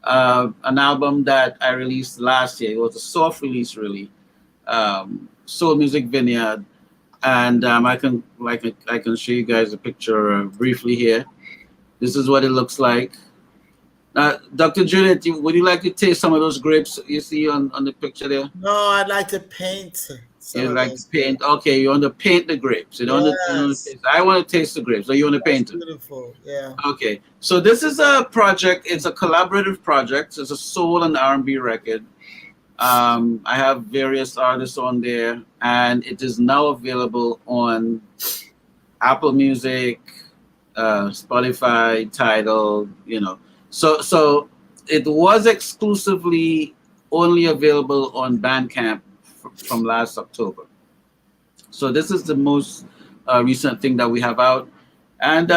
an album that I released last year. It was a soft release, really. Soul Music Vineyard, and I can show you guys a picture briefly here. This is what it looks like. Dr. Judith, would you like to taste some of those grapes you see on the picture there? No, I'd like to paint. You like to paint? Okay, you want to paint the grapes. You don't want to taste. I want to taste the grapes. So you want to paint it? Beautiful, yeah. Okay, so this is a project. It's a collaborative project. It's a soul and R&B record. I have various artists on there, and it is now available on Apple Music, Spotify, Tidal. So it was exclusively only available on Bandcamp from last October. So this is the most recent thing that we have out, and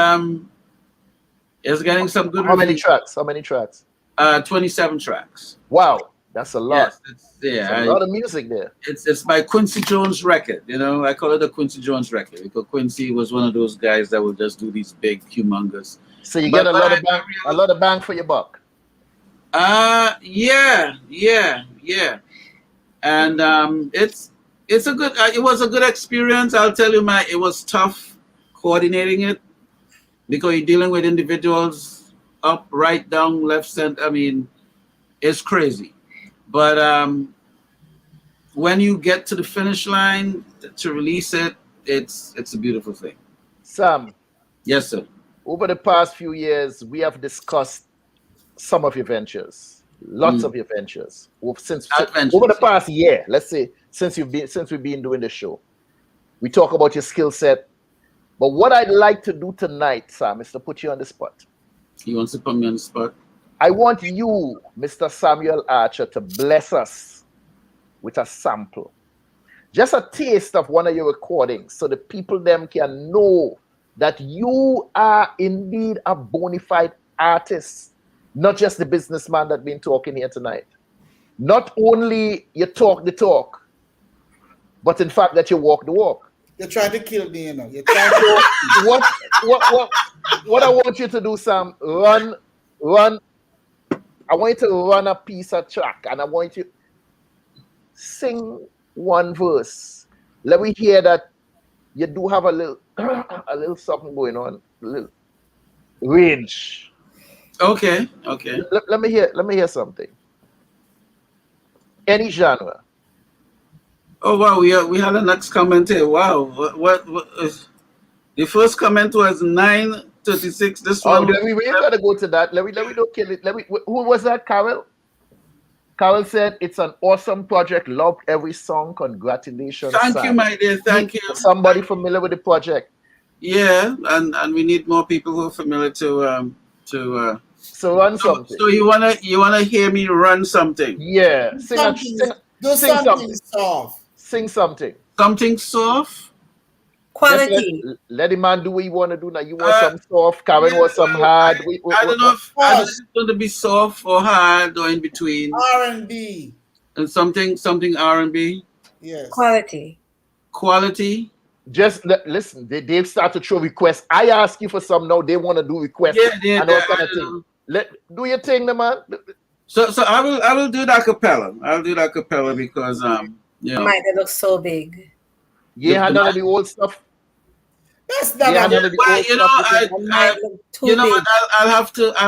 it's getting some good. How many tracks? 27 tracks. Wow, that's a lot. Yes, a lot of music there. It's by Quincy Jones record. I call it the Quincy Jones record because Quincy was one of those guys that would just do these big, humongous. So you get a lot of bang for your buck. Yeah. And it's a good. It was a good experience. I'll tell you, it was tough coordinating it because you're dealing with individuals up, right, down, left, center. I mean, it's crazy. But when you get to the finish line to release it, it's a beautiful thing. Sam. Yes, sir. over the past few years, we have discussed some of your ventures, lots of your ventures. Since over the past year, let's say, since we've been doing the show, we talk about your skill set. But what I'd like to do tonight, Sam, is to put you on the spot. He wants to put me on the spot. I want you, Mr. Samuel Archer, to bless us with a sample. Just a taste of one of your recordings so the people them can know that you are indeed a bona fide artist, not just the businessman that's been talking here tonight. Not only you talk the talk, but in fact that you walk the walk. You're trying to kill me, you know. You're trying to what I want you to do, Sam, run. I want you to run a piece of track, and I want you to sing one verse. Let me hear that you do have a little something going on, a little range. Okay. Let me hear something. Any genre. Oh wow, we had a next comment here. Wow, what the first comment was 9:36. This one. We gotta go to that. Let me don't kill it. Who was that? Carol. Carol said it's an awesome project. Loved every song. Congratulations. Thank you, my dear. Thank you. Somebody familiar with the project. Yeah, and we need more people who are familiar to So run something. So you wanna hear me run something? Yeah. Sing something soft. Sing something. Something soft. Quality. Let the man do what you want to do now. You want some soft, Karin wants some hard. I don't know if it's going to be soft or hard or in between. R&B. And something R&B. Yes. Quality. Just listen. They've started to throw requests. I ask you for some now. They want to do requests. Yeah. And all kind of thing. Do your thing, man. So I will do the acapella. I'll do the acapella because It might look so big. Yeah, none of the old stuff. That's not I'll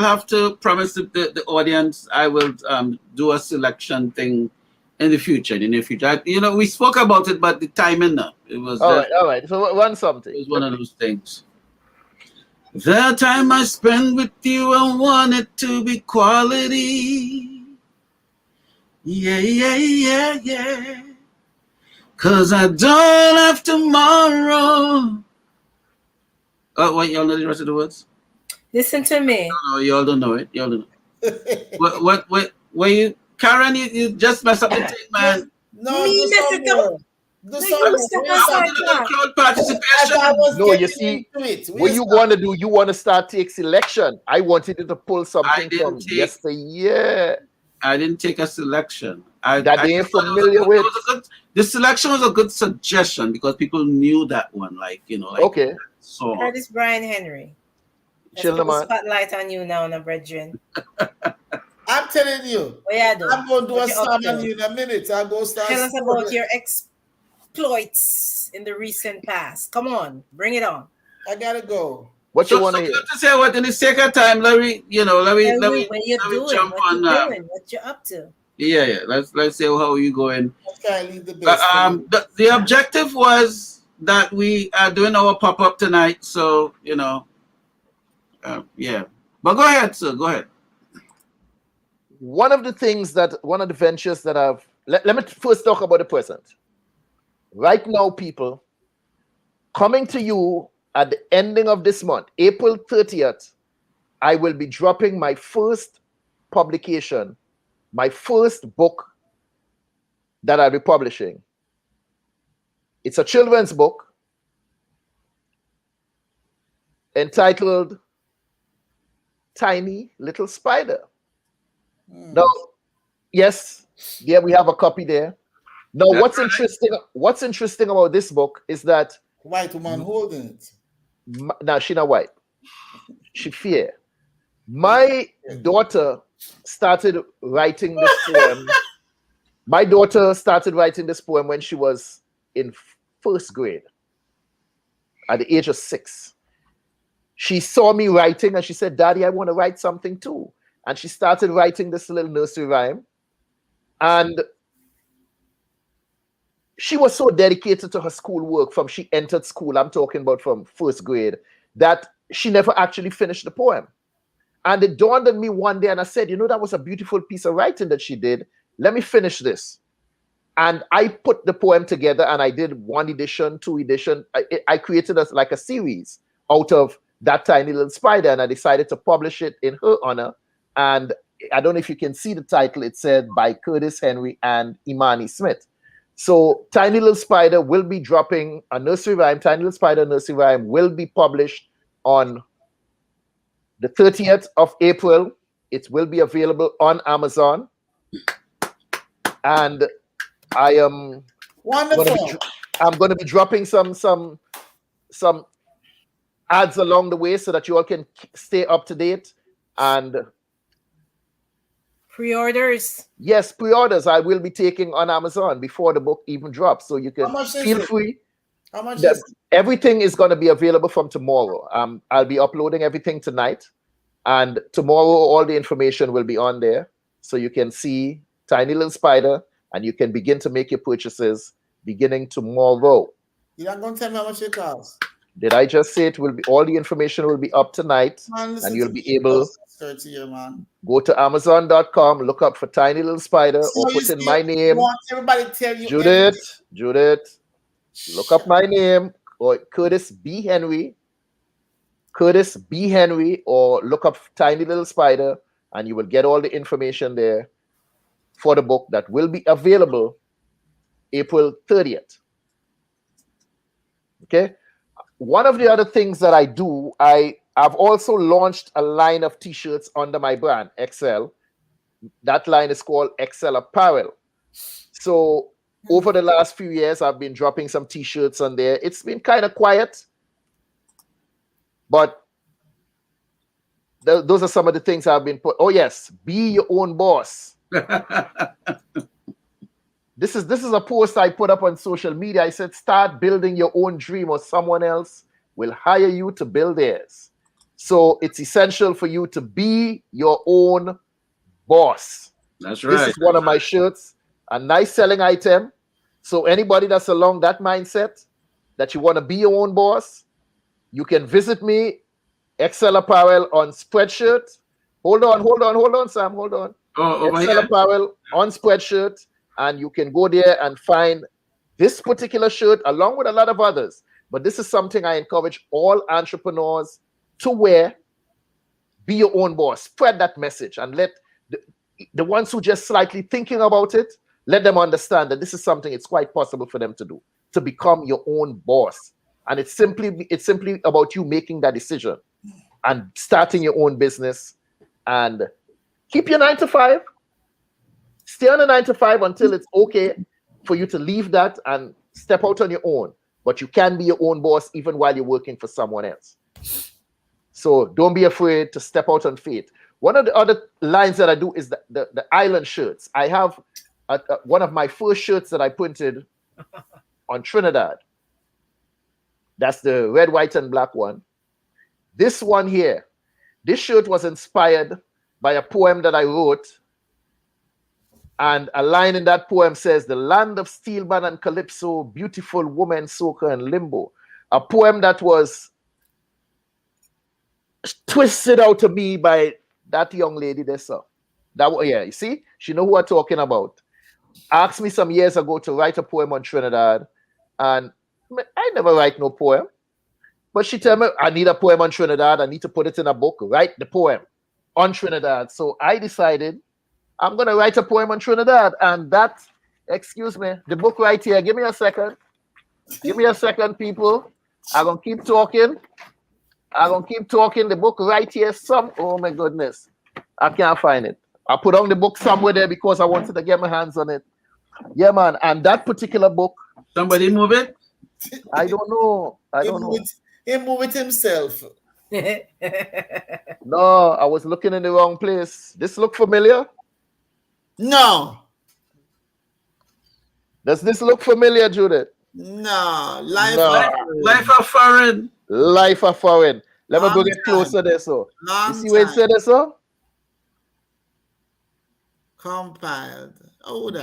have to promise the audience I will do a selection thing in the future. We spoke about it, but the timing it was all right. So run something. It was one of those things. The time I spend with you, I want it to be quality. Yeah. 'Cause I don't have tomorrow. Oh, wait, y'all know the rest of the words? Listen to me. No, y'all don't know it. What you, Karin, you just messed up the thing, man. No, me mess it up. Crowd participation. No, you see, what you want to do, you want to start take selection. I wanted you to pull something from yesteryear. I didn't take a selection. That they ain't familiar with. The selection was a good suggestion because people knew that one, okay. So Curtis Brian Henry. Chill, man. Spotlight on you now, brethren. I'm telling you. I'm going to do a song on you in a minute. I'm going to start. Tell us about your exploits in the recent past. Come on, bring it on. I gotta go. What you want to hear? To say what in the second time, let me jump on. What you up to? Yeah. Let's see how you going. Okay, leave the best. The objective was that we are doing our pop-up tonight, so yeah. But go ahead, sir. Go ahead. One of the ventures that I've let me first talk about the present. Right now, people, coming to you at the ending of this month, April 30th, I will be dropping my first publication, my first book that I'll be publishing. It's a children's book entitled Tiny Little Spider. Now, yes, there we have a copy there. Now, what's interesting about this book is that white woman holding it. Now she not white. She fair. My daughter started writing this poem. My daughter started writing this poem when she was in first grade, at the age of 6. She saw me writing and she said, "Daddy, I want to write something too." And she started writing this little nursery rhyme. And she was so dedicated to her schoolwork from she entered school, I'm talking about from first grade, that she never actually finished the poem. And it dawned on me one day, and I said, that was a beautiful piece of writing that she did. Let me finish this. And I put the poem together, and I did 1 edition, 2 edition. I created like a series out of that tiny little spider, and I decided to publish it in her honor. And I don't know if you can see the title. It said by Curtis Henry and Imani Smith. So Tiny Little Spider will be dropping a nursery rhyme. Tiny Little Spider nursery rhyme will be published on the 30th of April. It will be available on Amazon. And I am wonderful. I'm going to be dropping some ads along the way so that you all can stay up to date. And pre-orders. Yes, pre-orders I will be taking on Amazon before the book even drops. So you can feel free. How much is it? Everything is going to be available from tomorrow. I'll be uploading everything tonight. And tomorrow, all the information will be on there. So you can see Tiny Little Spider, and you can begin to make your purchases beginning tomorrow. You're not going to tell me how much it costs? Did I just say it will be, all the information will be up tonight, and you'll be able to go to Amazon.com, look up for Tiny Little Spider, or put in my name. Everybody tell you Judith, look up my name, or Curtis B. Henry, or look up Tiny Little Spider, and you will get all the information there for the book that will be available April 30th. Okay. One of the other things that I do, I've also launched a line of t-shirts under my brand, XL. That line is called XL Apparel. So over the last few years, I've been dropping some t-shirts on there. It's been kind of quiet, but those are some of the things I've been put. Oh yes, be your own boss. This is a post I put up on social media. I said, start building your own dream, or someone else will hire you to build theirs. So it's essential for you to be your own boss. That's right. This is one of my shirts, a nice selling item. So anybody that's along that mindset, that you want to be your own boss, you can visit me, XL Apparel on Spreadshirt. Hold on, Sam, hold on. XL Apparel on Spreadshirt. And you can go there and find this particular shirt along with a lot of others. But this is something I encourage all entrepreneurs to wear. Be your own boss. Spread that message, and let the ones who just slightly thinking about it, let them understand that this is something it's quite possible for them to do, to become your own boss. And it's simply about you making that decision and starting your own business, and keep your 9 to 5. Stay on a 9 to 5 until it's okay for you to leave that and step out on your own. But you can be your own boss even while you're working for someone else. So don't be afraid to step out on faith. One of the other lines that I do is the island shirts. I have one of my first shirts that I printed on Trinidad. That's the red, white, and black one. This one here, this shirt was inspired by a poem that I wrote. And a line in that poem says, "The land of Steelman and Calypso, beautiful woman, soca, and limbo." A poem that was twisted out to me by that young lady there, sir. Yeah, you see? She know who I'm talking about. Asked me some years ago to write a poem on Trinidad. And I never write no poem. But she tell me, I need a poem on Trinidad. I need to put it in a book. Write the poem on Trinidad. So I decided I'm going to write a poem on Trinidad. And that, excuse me, the book right here. Give me a second. Give me a second, people. I'm going to keep talking. The book right here. Oh, my goodness. I can't find it. I put on the book somewhere there because I wanted to get my hands on it. Yeah, man. And that particular book. Somebody move it? I don't know. He move it himself. No, I was looking in the wrong place. This look familiar? No. Does this look familiar, Judith? No. Life of Foreign. Life of Foreign. Let me bring it closer there, so. You see where it said there, so? Compiled.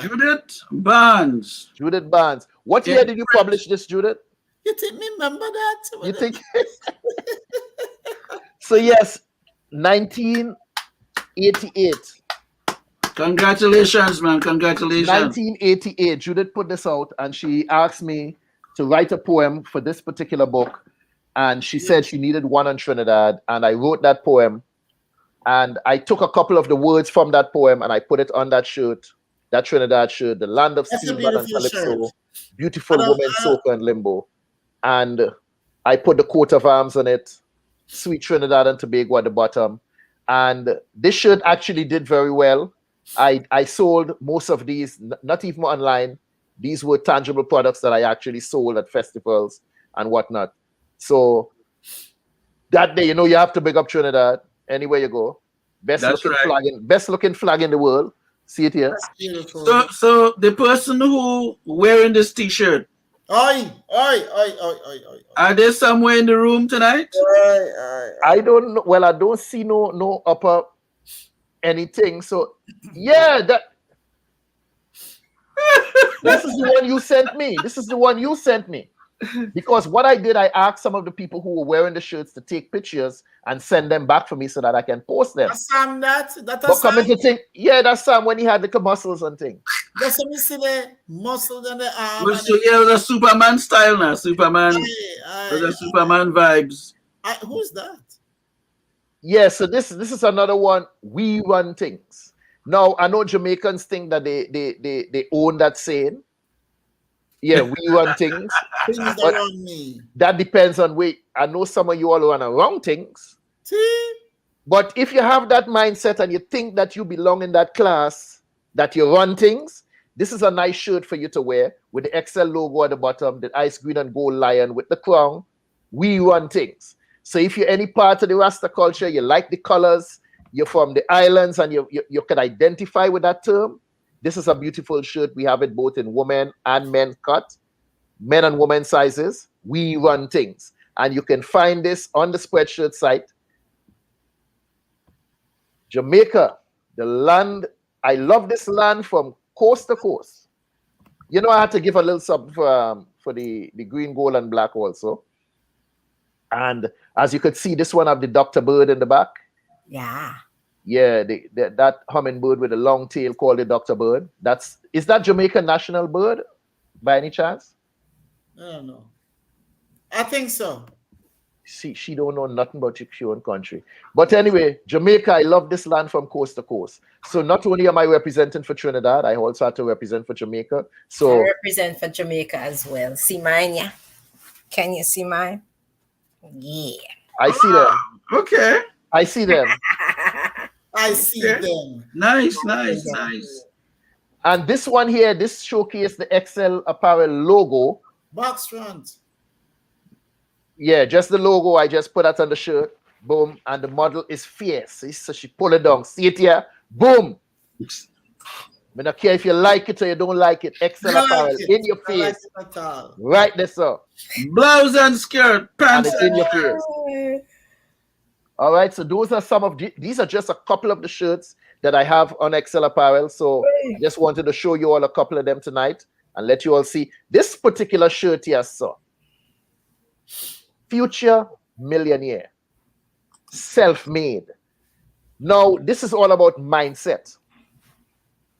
Judith Barnes. Judith Barnes. What year did you publish this, Judith? You think me remember that? You think? So yes, 1988. Congratulations, man. Congratulations. 1988. Judith put this out, and she asked me to write a poem for this particular book. And she said she needed one on Trinidad, and I wrote that poem. And I took a couple of the words from that poem and I put it on that shirt, that Trinidad shirt, the land of Steelman and Calypso, beautiful woman, soca and limbo. And I put the coat of arms on it, sweet Trinidad and Tobago at the bottom. And this shirt actually did very well. I sold most of these, not even online. These were tangible products that I actually sold at festivals and whatnot. So that day, you have to big up Trinidad anywhere you go. Best looking flag in the world. See it here. So the person who wearing this T-shirt, are they somewhere in the room tonight? I don't know. Well, I don't see no upper anything. So yeah, this is the one you sent me. This is the one you sent me. Because what I did, I asked some of the people who were wearing the shirts to take pictures and send them back for me so that I can post them. Sam, that's coming to think, yeah, that's Sam when he had the muscles and things. That's when you see the muscles and the arm. The Superman style now. Superman. The Superman vibes. Who's that? Yeah, so this is another one. We run things. Now I know Jamaicans think that they own that saying. Yeah, we run things. Things around me. That depends on where. I know some of you all run around things. See? But if you have that mindset and you think that you belong in that class, that you run things, this is a nice shirt for you to wear with the XL logo at the bottom, the ice green and gold lion with the crown. We run things. So if you're any part of the Rasta culture, you like the colors, you're from the islands and you can identify with that term, this is a beautiful shirt. We have it both in women and men cut, men and women sizes. We run things. And you can find this on the Spreadshirt site. Jamaica, the land. I love this land from coast to coast. I had to give a little sub for the green, gold, and black also. And as you could see, this one have the Dr. Bird in the back. Yeah. Yeah, that hummingbird with a long tail called the Dr. Bird. Is that Jamaican national bird by any chance? I don't know. I think so. See, she don't know nothing about your own country. But anyway, Jamaica, I love this land from coast to coast. So not only am I representing for Trinidad, I also have to represent for Jamaica. So I represent for Jamaica as well. See mine, yeah? Can you see mine? Yeah. I see them. Okay. I see them. I see them. Nice. And this one here, this showcase the XL Apparel logo. Box front. Yeah, just the logo. I just put that on the shirt. Boom. And the model is fierce. So she pull it down. See it here? Boom. I don't care if you like it or you don't like it. XL Apparel in your face. Right there, sir. Blouse and skirt, pants. And it's in your face. All right, so those are some of these are just a couple of the shirts that I have on XL Apparel. So I just wanted to show you all a couple of them tonight and let you all see this particular shirt here, sir. Future millionaire, self-made. Now, this is all about mindset.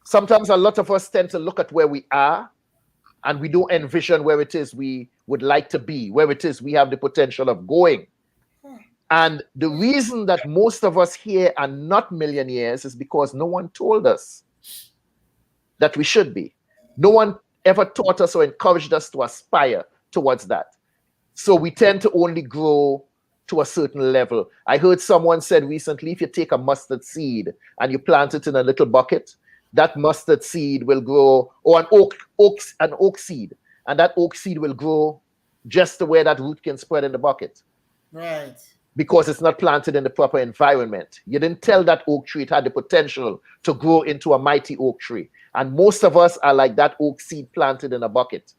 Sometimes a lot of us tend to look at where we are and we don't envision where it is we would like to be, where it is we have the potential of going. And the reason that most of us here are not millionaires is because no one told us that we should be. No one ever taught us or encouraged us to aspire towards that. So we tend to only grow to a certain level. I heard someone said recently, if you take a mustard seed and you plant it in a little bucket, that mustard seed will grow, or an oak seed, and that oak seed will grow just the way that root can spread in the bucket. Right. Because it's not planted in the proper environment. You didn't tell that oak tree it had the potential to grow into a mighty oak tree. And most of us are like that oak seed planted in a bucket.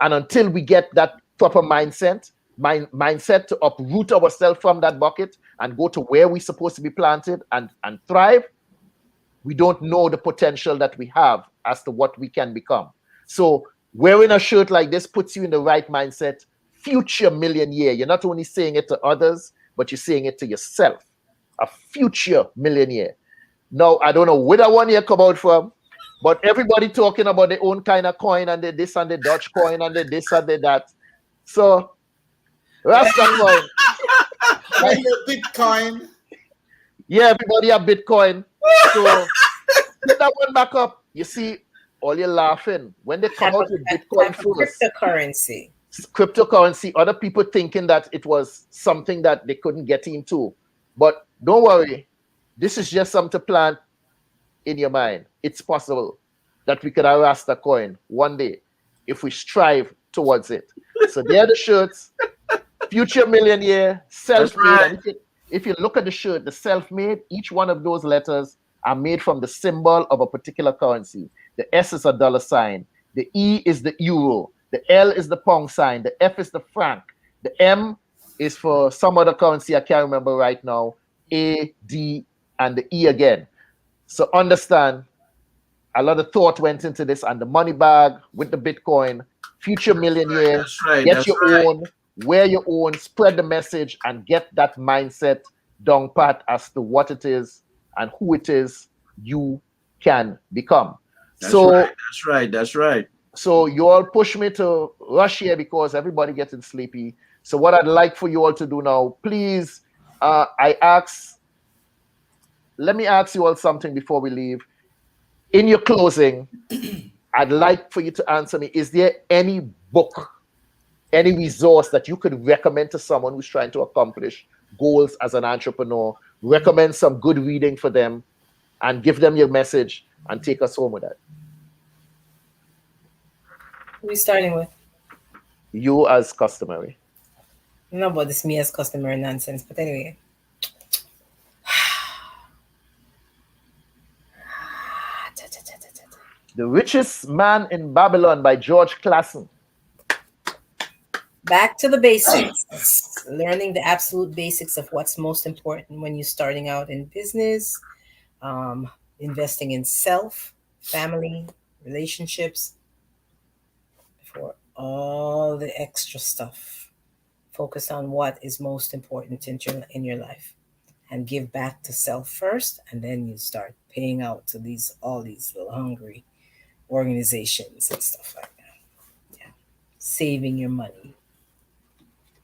And until we get that proper mindset to uproot ourselves from that bucket and go to where we're supposed to be planted and thrive, we don't know the potential that we have as to what we can become. So wearing a shirt like this puts you in the right mindset. Future millionaire. You're not only saying it to others, but you're saying it to yourself, a future millionaire. Now, I don't know where that one year come out from, but everybody talking about their own kind of coin and the this and the Dutch coin and the this and the that. So, Rasta coin. And the Bitcoin. Yeah, everybody have Bitcoin. So, put that one back up. You see, all you're laughing. When they come out with Bitcoin first. Cryptocurrency, other people thinking that it was something that they couldn't get into. But don't worry. This is just something to plant in your mind. It's possible that we could have Rasta coin one day if we strive towards it. So they're the shirts. Future millionaire, self-made. Right. If you look at the shirt, the self-made, each one of those letters are made from the symbol of a particular currency. The S is a dollar sign. The E is the euro. The L is the pound sign. The F is the franc. The M is for some other currency I can't remember right now. A, D, and the E again. So understand, a lot of thought went into this, and the money bag with the Bitcoin, future millionaire, That's right. get your own, wear your own, spread the message, and get that mindset down pat as to what it is and who it is you can become. That's right. So you all push me to rush here because everybody getting sleepy. So what I'd like for you all to do now, please, let me ask you all something before we leave. In your closing, I'd like for you to answer me. Is there any book, any resource that you could recommend to someone who's trying to accomplish goals as an entrepreneur? Recommend some good reading for them and give them your message and take us home with that. Who are we starting with? You as customary. No, but this me as customary nonsense. But anyway. The Richest Man in Babylon by George Clason. Back to the basics. Learning the absolute basics of what's most important when you're starting out in business, investing in self, family, relationships, before all the extra stuff. Focus on what is most important in your life and give back to self first, and then you start paying out to all these little hungry organizations and stuff like that. Yeah. Saving your money.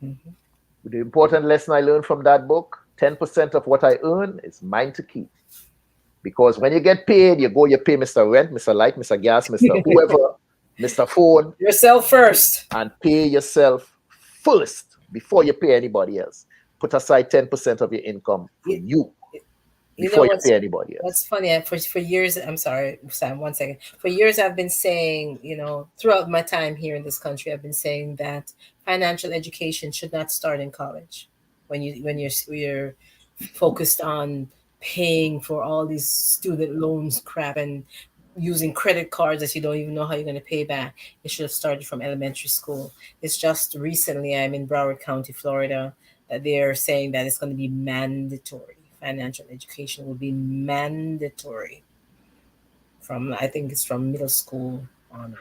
Mm-hmm. The important lesson I learned from that book, 10% of what I earn is mine to keep. Because when you get paid, you pay Mr. Rent, Mr. Light, Mr. Gas, Mr. Whoever, Mr. Phone. Yourself first. And pay yourself first before you pay anybody else. Put aside 10% of your income for you before you pay anybody else. What's funny, for years, I'm sorry, Sam, 1 second. For years, I've been saying, throughout my time here in this country, I've been saying that financial education should not start in college. When you're focused on paying for all these student loans crap and using credit cards that you don't even know how you're going to pay back. It should have started from elementary school. It's just recently, I'm in Broward County, Florida, that they're saying that it's going to be mandatory. Financial education will be mandatory I think it's from middle school on.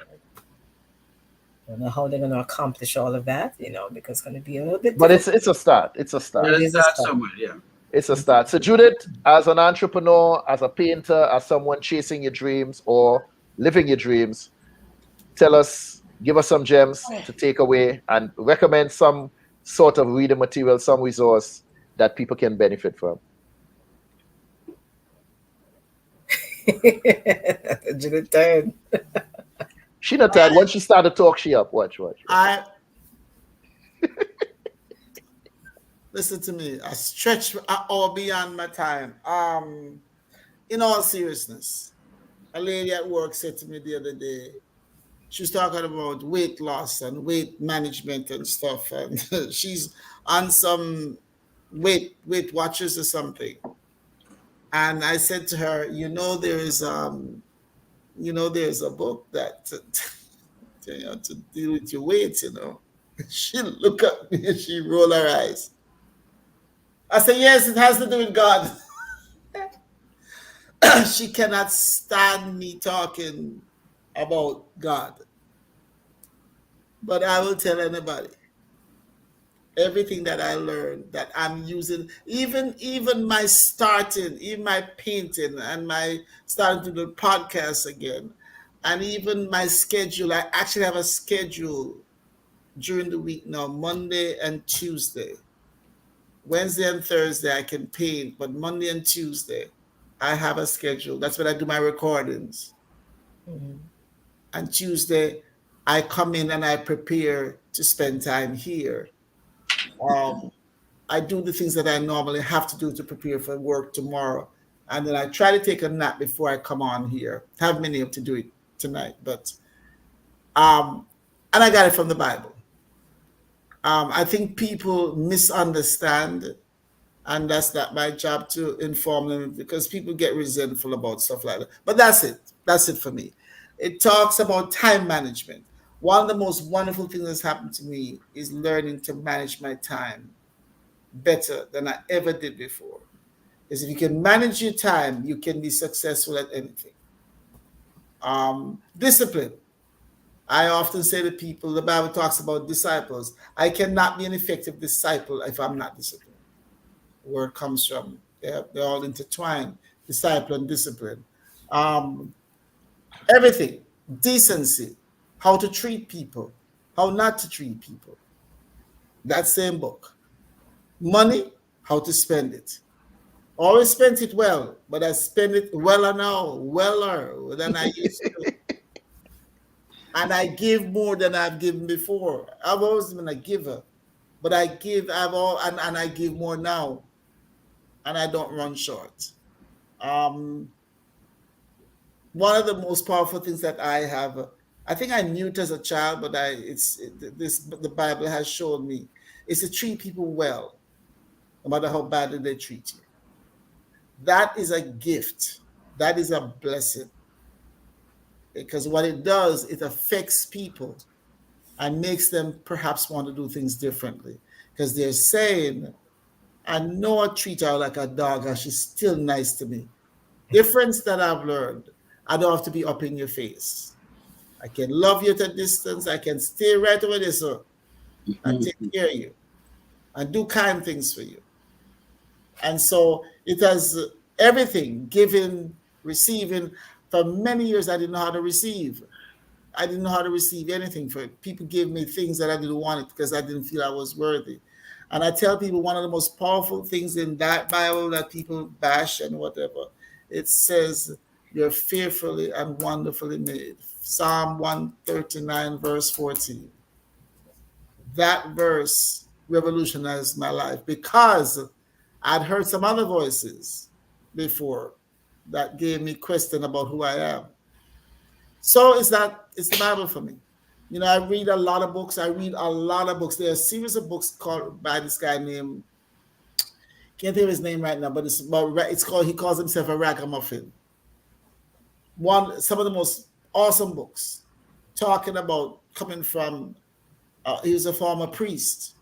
I don't know how they're going to accomplish all of that, because it's going to be a little bit. But it's a start. It's a start. It is a start somewhere, yeah. It's a start. So Judith, as an entrepreneur, as a painter, as someone chasing your dreams or living your dreams, give us some gems to take away and recommend some sort of reading material, some resource that people can benefit from. Judith tired. She not tired. Once she started to talk, she up. Watch. Listen to me. I stretch all beyond my time. In all seriousness, a lady at work said to me the other day, she was talking about weight loss and weight management and stuff, and she's on some weight watchers or something. And I said to her, there's a book that to deal with your weight, She looked at me and she rolled her eyes. I said, yes, it has to do with God. She cannot stand me talking about God. But I will tell anybody. everything that I learned that I'm using, even my starting, even my painting and my starting to do podcasts again, and even my schedule. I actually have a schedule during the week now, Monday and Tuesday. Wednesday and Thursday I can paint, but Monday and Tuesday I have a schedule. That's when I do my recordings. Mhm. And Tuesday I come in and I prepare to spend time here. I do the things that I normally have to do to prepare for work tomorrow. And then I try to take a nap before I come on here. Have many of to do it tonight, but and I got it from the Bible. I think people misunderstand, and that's not my job to inform them, because people get resentful about stuff like that. But that's it. That's it for me. It talks about time management. One of the most wonderful things that's happened to me is learning to manage my time better than I ever did before. Because if you can manage your time, you can be successful at anything. Discipline. I often say to people, the Bible talks about disciples. I cannot be an effective disciple if I'm not disciplined. Where it comes from. They're all intertwined, disciple and discipline. Everything, decency, how to treat people, how not to treat people. That same book. Money, how to spend it. Always spent it well, but I spend it weller now, weller than I used to. And I give more than I've given before. I've always been a giver, but I give, and I give more now. And I don't run short. One of the most powerful things that I have, I think I knew it as a child, but the Bible has shown me, is to treat people well, no matter how badly they treat you. That is a gift. That is a blessing. Because what it does, it affects people and makes them perhaps want to do things differently. Because they're saying, I know I treat her like a dog and she's still nice to me. Difference that I've learned, I don't have to be up in your face. I can love you at a distance. I can stay right over there, sir, and take care of you and do kind things for you. And so it has everything, giving, receiving. For many years, I didn't know how to receive. I didn't know how to receive anything for it. People gave me things that I didn't want it because I didn't feel I was worthy. And I tell people one of the most powerful things in that Bible that people bash and whatever, it says, you're fearfully and wonderfully made. Psalm 139, verse 14. That verse revolutionized my life because I'd heard some other voices before that gave me question about who I am. So it's the Bible for me. You know, I read a lot of books. There's a series of books called by this guy named, can't think of his name right now, but he calls himself a ragamuffin. Some of the most awesome books talking about coming from, he was a former priest,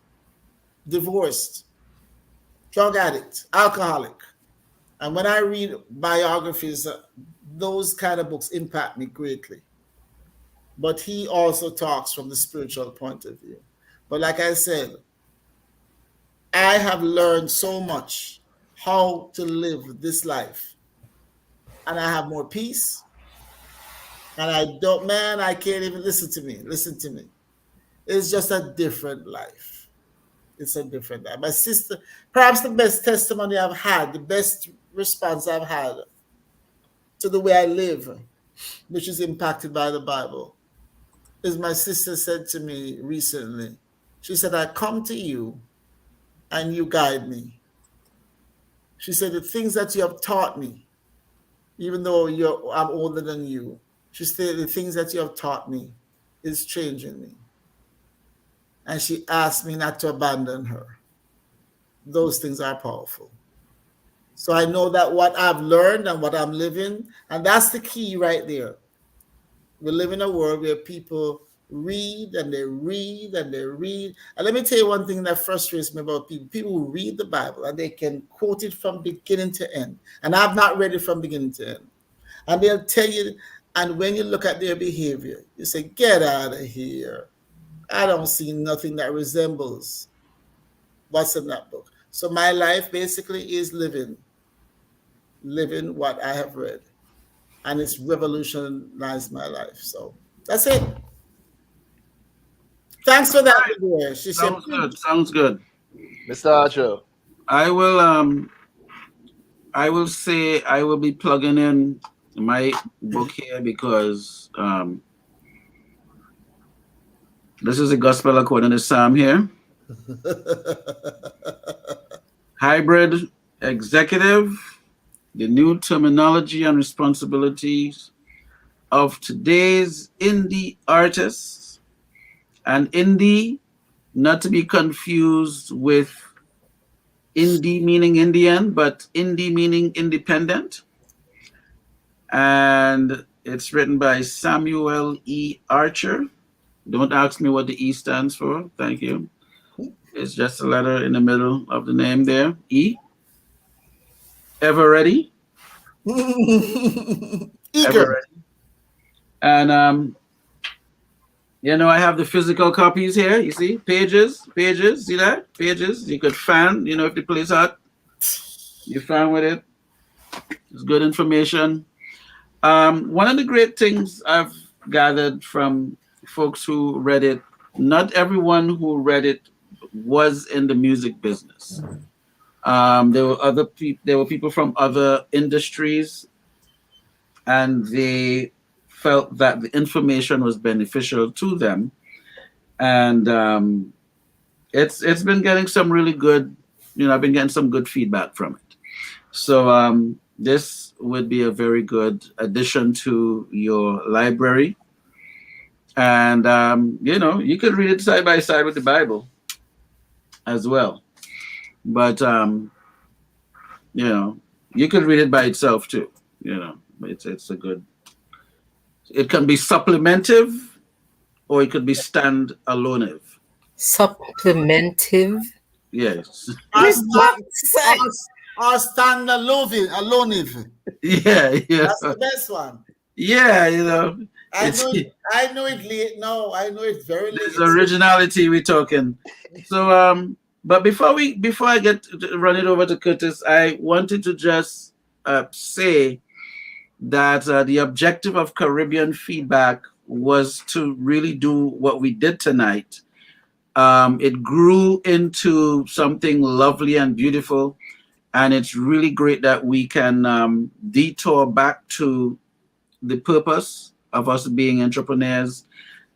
divorced, drug addict, alcoholic. And when I read biographies, those kind of books impact me greatly. But he also talks from the spiritual point of view. But like I said, I have learned so much how to live this life. And I have more peace. And I can't even listen to me. It's just a different life. It's a different life. My sister, perhaps the best testimony I've had, the best response I've had to the way I live, which is impacted by the Bible, is my sister said to me recently, she said, I come to you and you guide me. She said, the things that you have taught me, even though I'm older than you, she said, the things that you have taught me is changing me. And she asked me not to abandon her. Those things are powerful. So I know that what I've learned and what I'm living, and that's the key right there. We live in a world where people read and they read and they read. And let me tell you one thing that frustrates me about people. People who read the Bible and they can quote it from beginning to end. And I've not read it from beginning to end. And they'll tell you, and when you look at their behavior, you say, get out of here. I don't see nothing that resembles what's in that book. So my life basically is living what I have read, and it's revolutionized my life. So that's it. Thanks for that. Right. She Sounds said, good. Sounds good. Mr. Archer. I will say I will be plugging in my book here because this is the gospel according to Sam here. Hybrid executive, the new terminology and responsibilities of today's indie artists. And indie, not to be confused with indie meaning Indian, but indie meaning independent. And it's written by Samuel E. Archer. Don't ask me what the E stands for. Thank you. It's just a letter in the middle of the name there. E. Ever ready? Ever ready? And I have the physical copies here. You see, pages. See that? Pages. You could fan. If the place hot, you fan with it. It's good information. One of the great things I've gathered from folks who read it, not everyone who read it was in the music business. There were people from other industries, and they felt that the information was beneficial to them, and it's been getting some really good. I've been getting some good feedback from it. So this would be a very good addition to your library. And, you could read it side by side with the Bible as well. But, you could read it by itself too. It's a good, it can be supplementive or it could be stand-alone. Supplementive? Yes. Or stand-alone. Yeah. That's the best one. Yeah, I know it late. No, I know it very late. There's originality we're talking. So, but before I run it over to Curtis, I wanted to just say that the objective of Caribbean Feedback was to really do what we did tonight. It grew into something lovely and beautiful, and it's really great that we can detour back to the purpose of us being entrepreneurs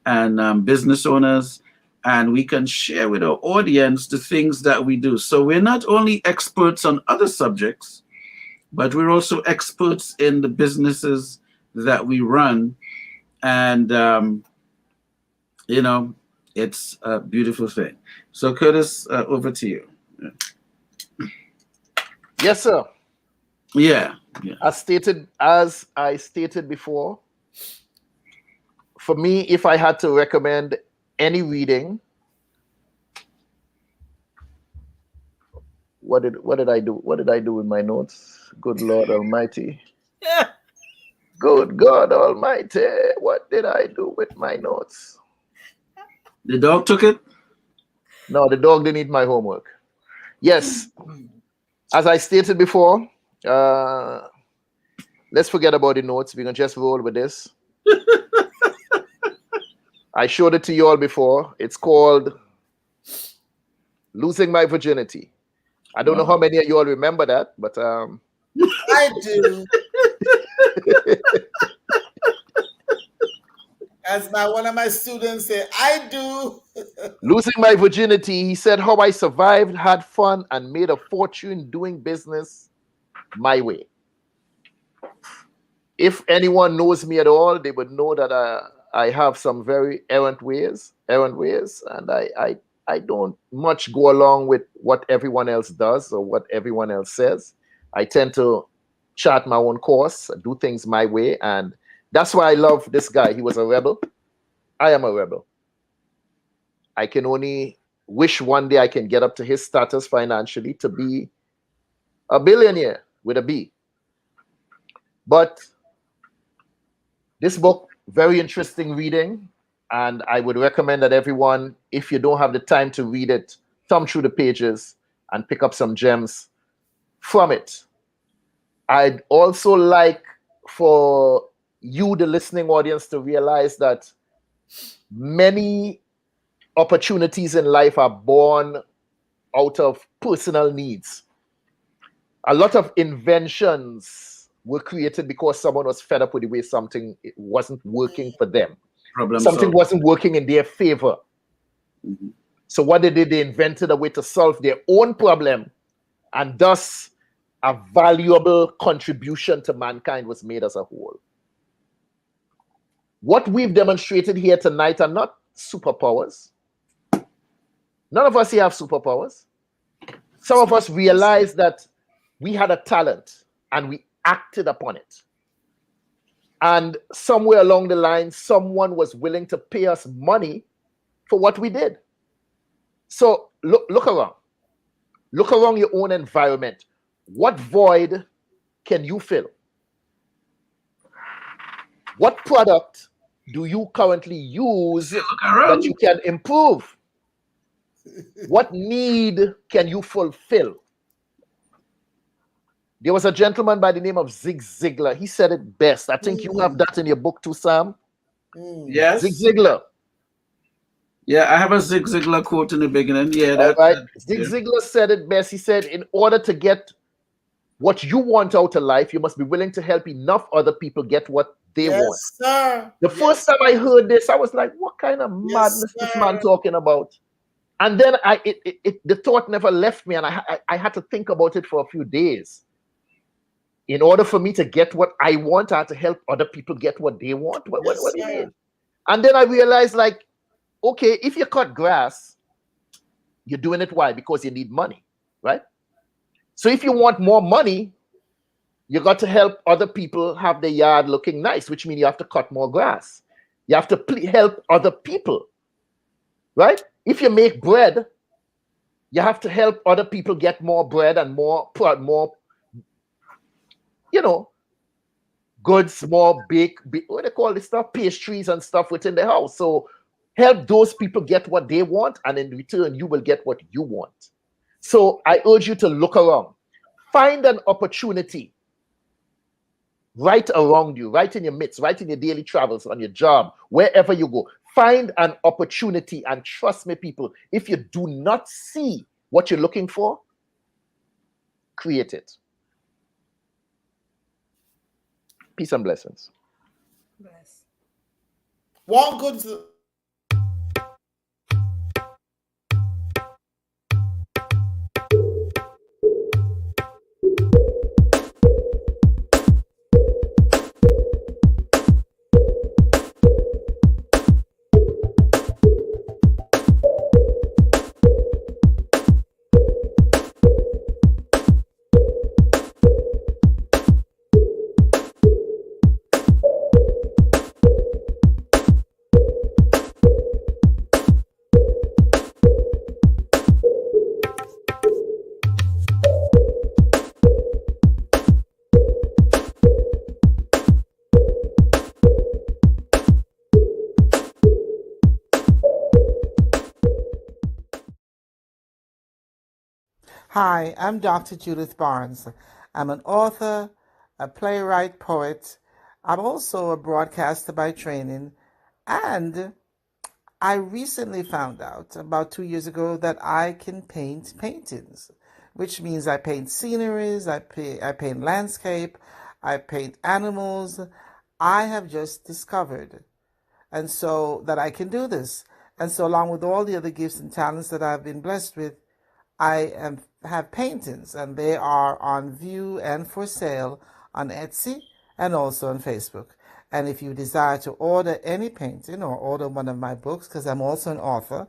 and business owners, and we can share with our audience the things that we do. So we're not only experts on other subjects, but we're also experts in the businesses that we run. And, it's a beautiful thing. So Curtis, over to you. Yes, sir. Yeah. As I stated before, for me, if I had to recommend any reading, what did I do? What did I do with my notes? Good Lord Almighty. Good God Almighty. What did I do with my notes? The dog took it? No, the dog didn't eat my homework. Yes. As I stated before, let's forget about the notes. We're going to just roll with this. I showed it to you all before. It's called Losing My Virginity. I don't know how many of you all remember that, but I do. As one of my students said, I do. Losing My Virginity, he said how I survived, had fun, and made a fortune doing business my way. If anyone knows me at all, they would know that I have some very errant ways, and I don't much go along with what everyone else does or what everyone else says. I tend to chart my own course, do things my way, and that's why I love this guy. He was a rebel. I am a rebel. I can only wish one day I can get up to his status financially to be a billionaire with a B. But this book, very interesting reading, and I would recommend that everyone, if you don't have the time to read it thumb through the pages and pick up some gems from it. I'd also like for you, the listening audience, to realize that many opportunities in life are born out of personal needs. A lot of inventions were created because someone was fed up with the way something wasn't working for them. Something wasn't working in their favor. Mm-hmm. So what they did, they invented a way to solve their own problem, and thus a valuable contribution to mankind was made as a whole. What we've demonstrated here tonight are not superpowers. None of us here have superpowers. Some of us realized that we had a talent and we acted upon it. And somewhere along the line, someone was willing to pay us money for what we did. So look around. Look around your own environment. What void can you fill? What product do you currently use that you can improve? What need can you fulfill? There was a gentleman by the name of Zig Ziglar. He said it best. I think you have that in your book too, Sam. Yes. Zig Ziglar. Yeah, I have a Zig Ziglar quote in the beginning. Yeah, that's right. Zig Ziglar said it best. He said, in order to get what you want out of life, you must be willing to help enough other people get what they want. Sir. The first time I heard this, I was like, what kind of madness this man talking about? And then the thought never left me, and I had to think about it for a few days. In order for me to get what I want, I had to help other people get what they want. What do you mean? And then I realized, like, okay, if you cut grass, you're doing it why? Because you need money, right? So if you want more money, you got to help other people have their yard looking nice, which means you have to cut more grass. You have to help other people, right? If you make bread, you have to help other people get more bread and more, goods, more what they call this stuff, pastries and stuff within the house. So help those people get what they want, and in return, you will get what you want. So I urge you to look around. Find an opportunity right around you, right in your midst, right in your daily travels, on your job, wherever you go. Find an opportunity, and trust me, people, if you do not see what you're looking for, create it. Peace and blessings. Bless. What good? Hi, I'm Dr. Judith Barnes. I'm an author, a playwright, poet. I'm also a broadcaster by training, and I recently found out about 2 years ago that I can paint paintings, which means I paint sceneries, I paint landscape, I paint animals. I have just discovered, and so that I can do this. And so along with all the other gifts and talents that I've been blessed with, I have paintings, and they are on view and for sale on Etsy and also on Facebook. And if you desire to order any painting or order one of my books, because I'm also an author,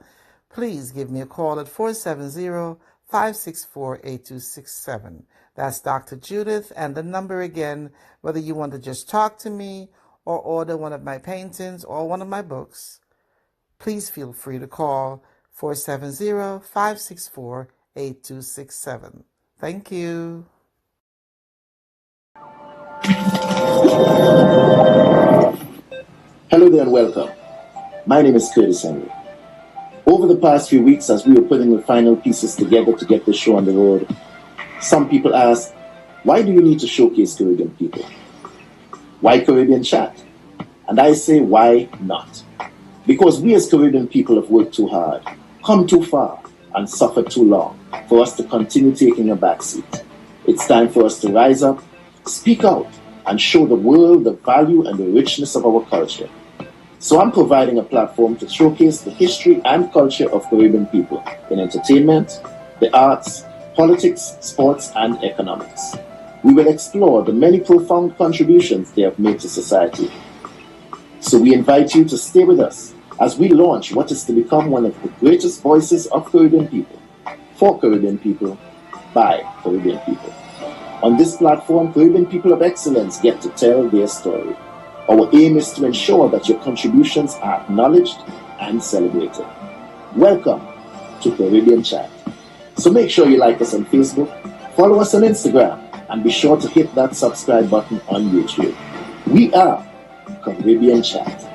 please give me a call at 470-564-8267. That's Dr. Judith, and the number again, whether you want to just talk to me or order one of my paintings or one of my books, please feel free to call 470-564-8267. Thank you. Hello there and welcome. My name is Curtis Henry. Over over the past few weeks, as we were putting the final pieces together to get the show on the road, some people ask, why do you need to showcase Caribbean people? Why Caribbean Chat? And I say, why not? Because we as Caribbean people have worked too hard, come too far, and suffered too long for us to continue taking a backseat. It's time for us to rise up, speak out, and show the world the value and the richness of our culture. So I'm providing a platform to showcase the history and culture of Caribbean people in entertainment, the arts, politics, sports, and economics. We will explore the many profound contributions they have made to society. So we invite you to stay with us as we launch what is to become one of the greatest voices of Caribbean people, for Caribbean people, by Caribbean people. On this platform, Caribbean people of excellence get to tell their story. Our aim is to ensure that your contributions are acknowledged and celebrated. Welcome to Caribbean Chat. So make sure you like us on Facebook, follow us on Instagram, and be sure to hit that subscribe button on YouTube. We are Caribbean Chat.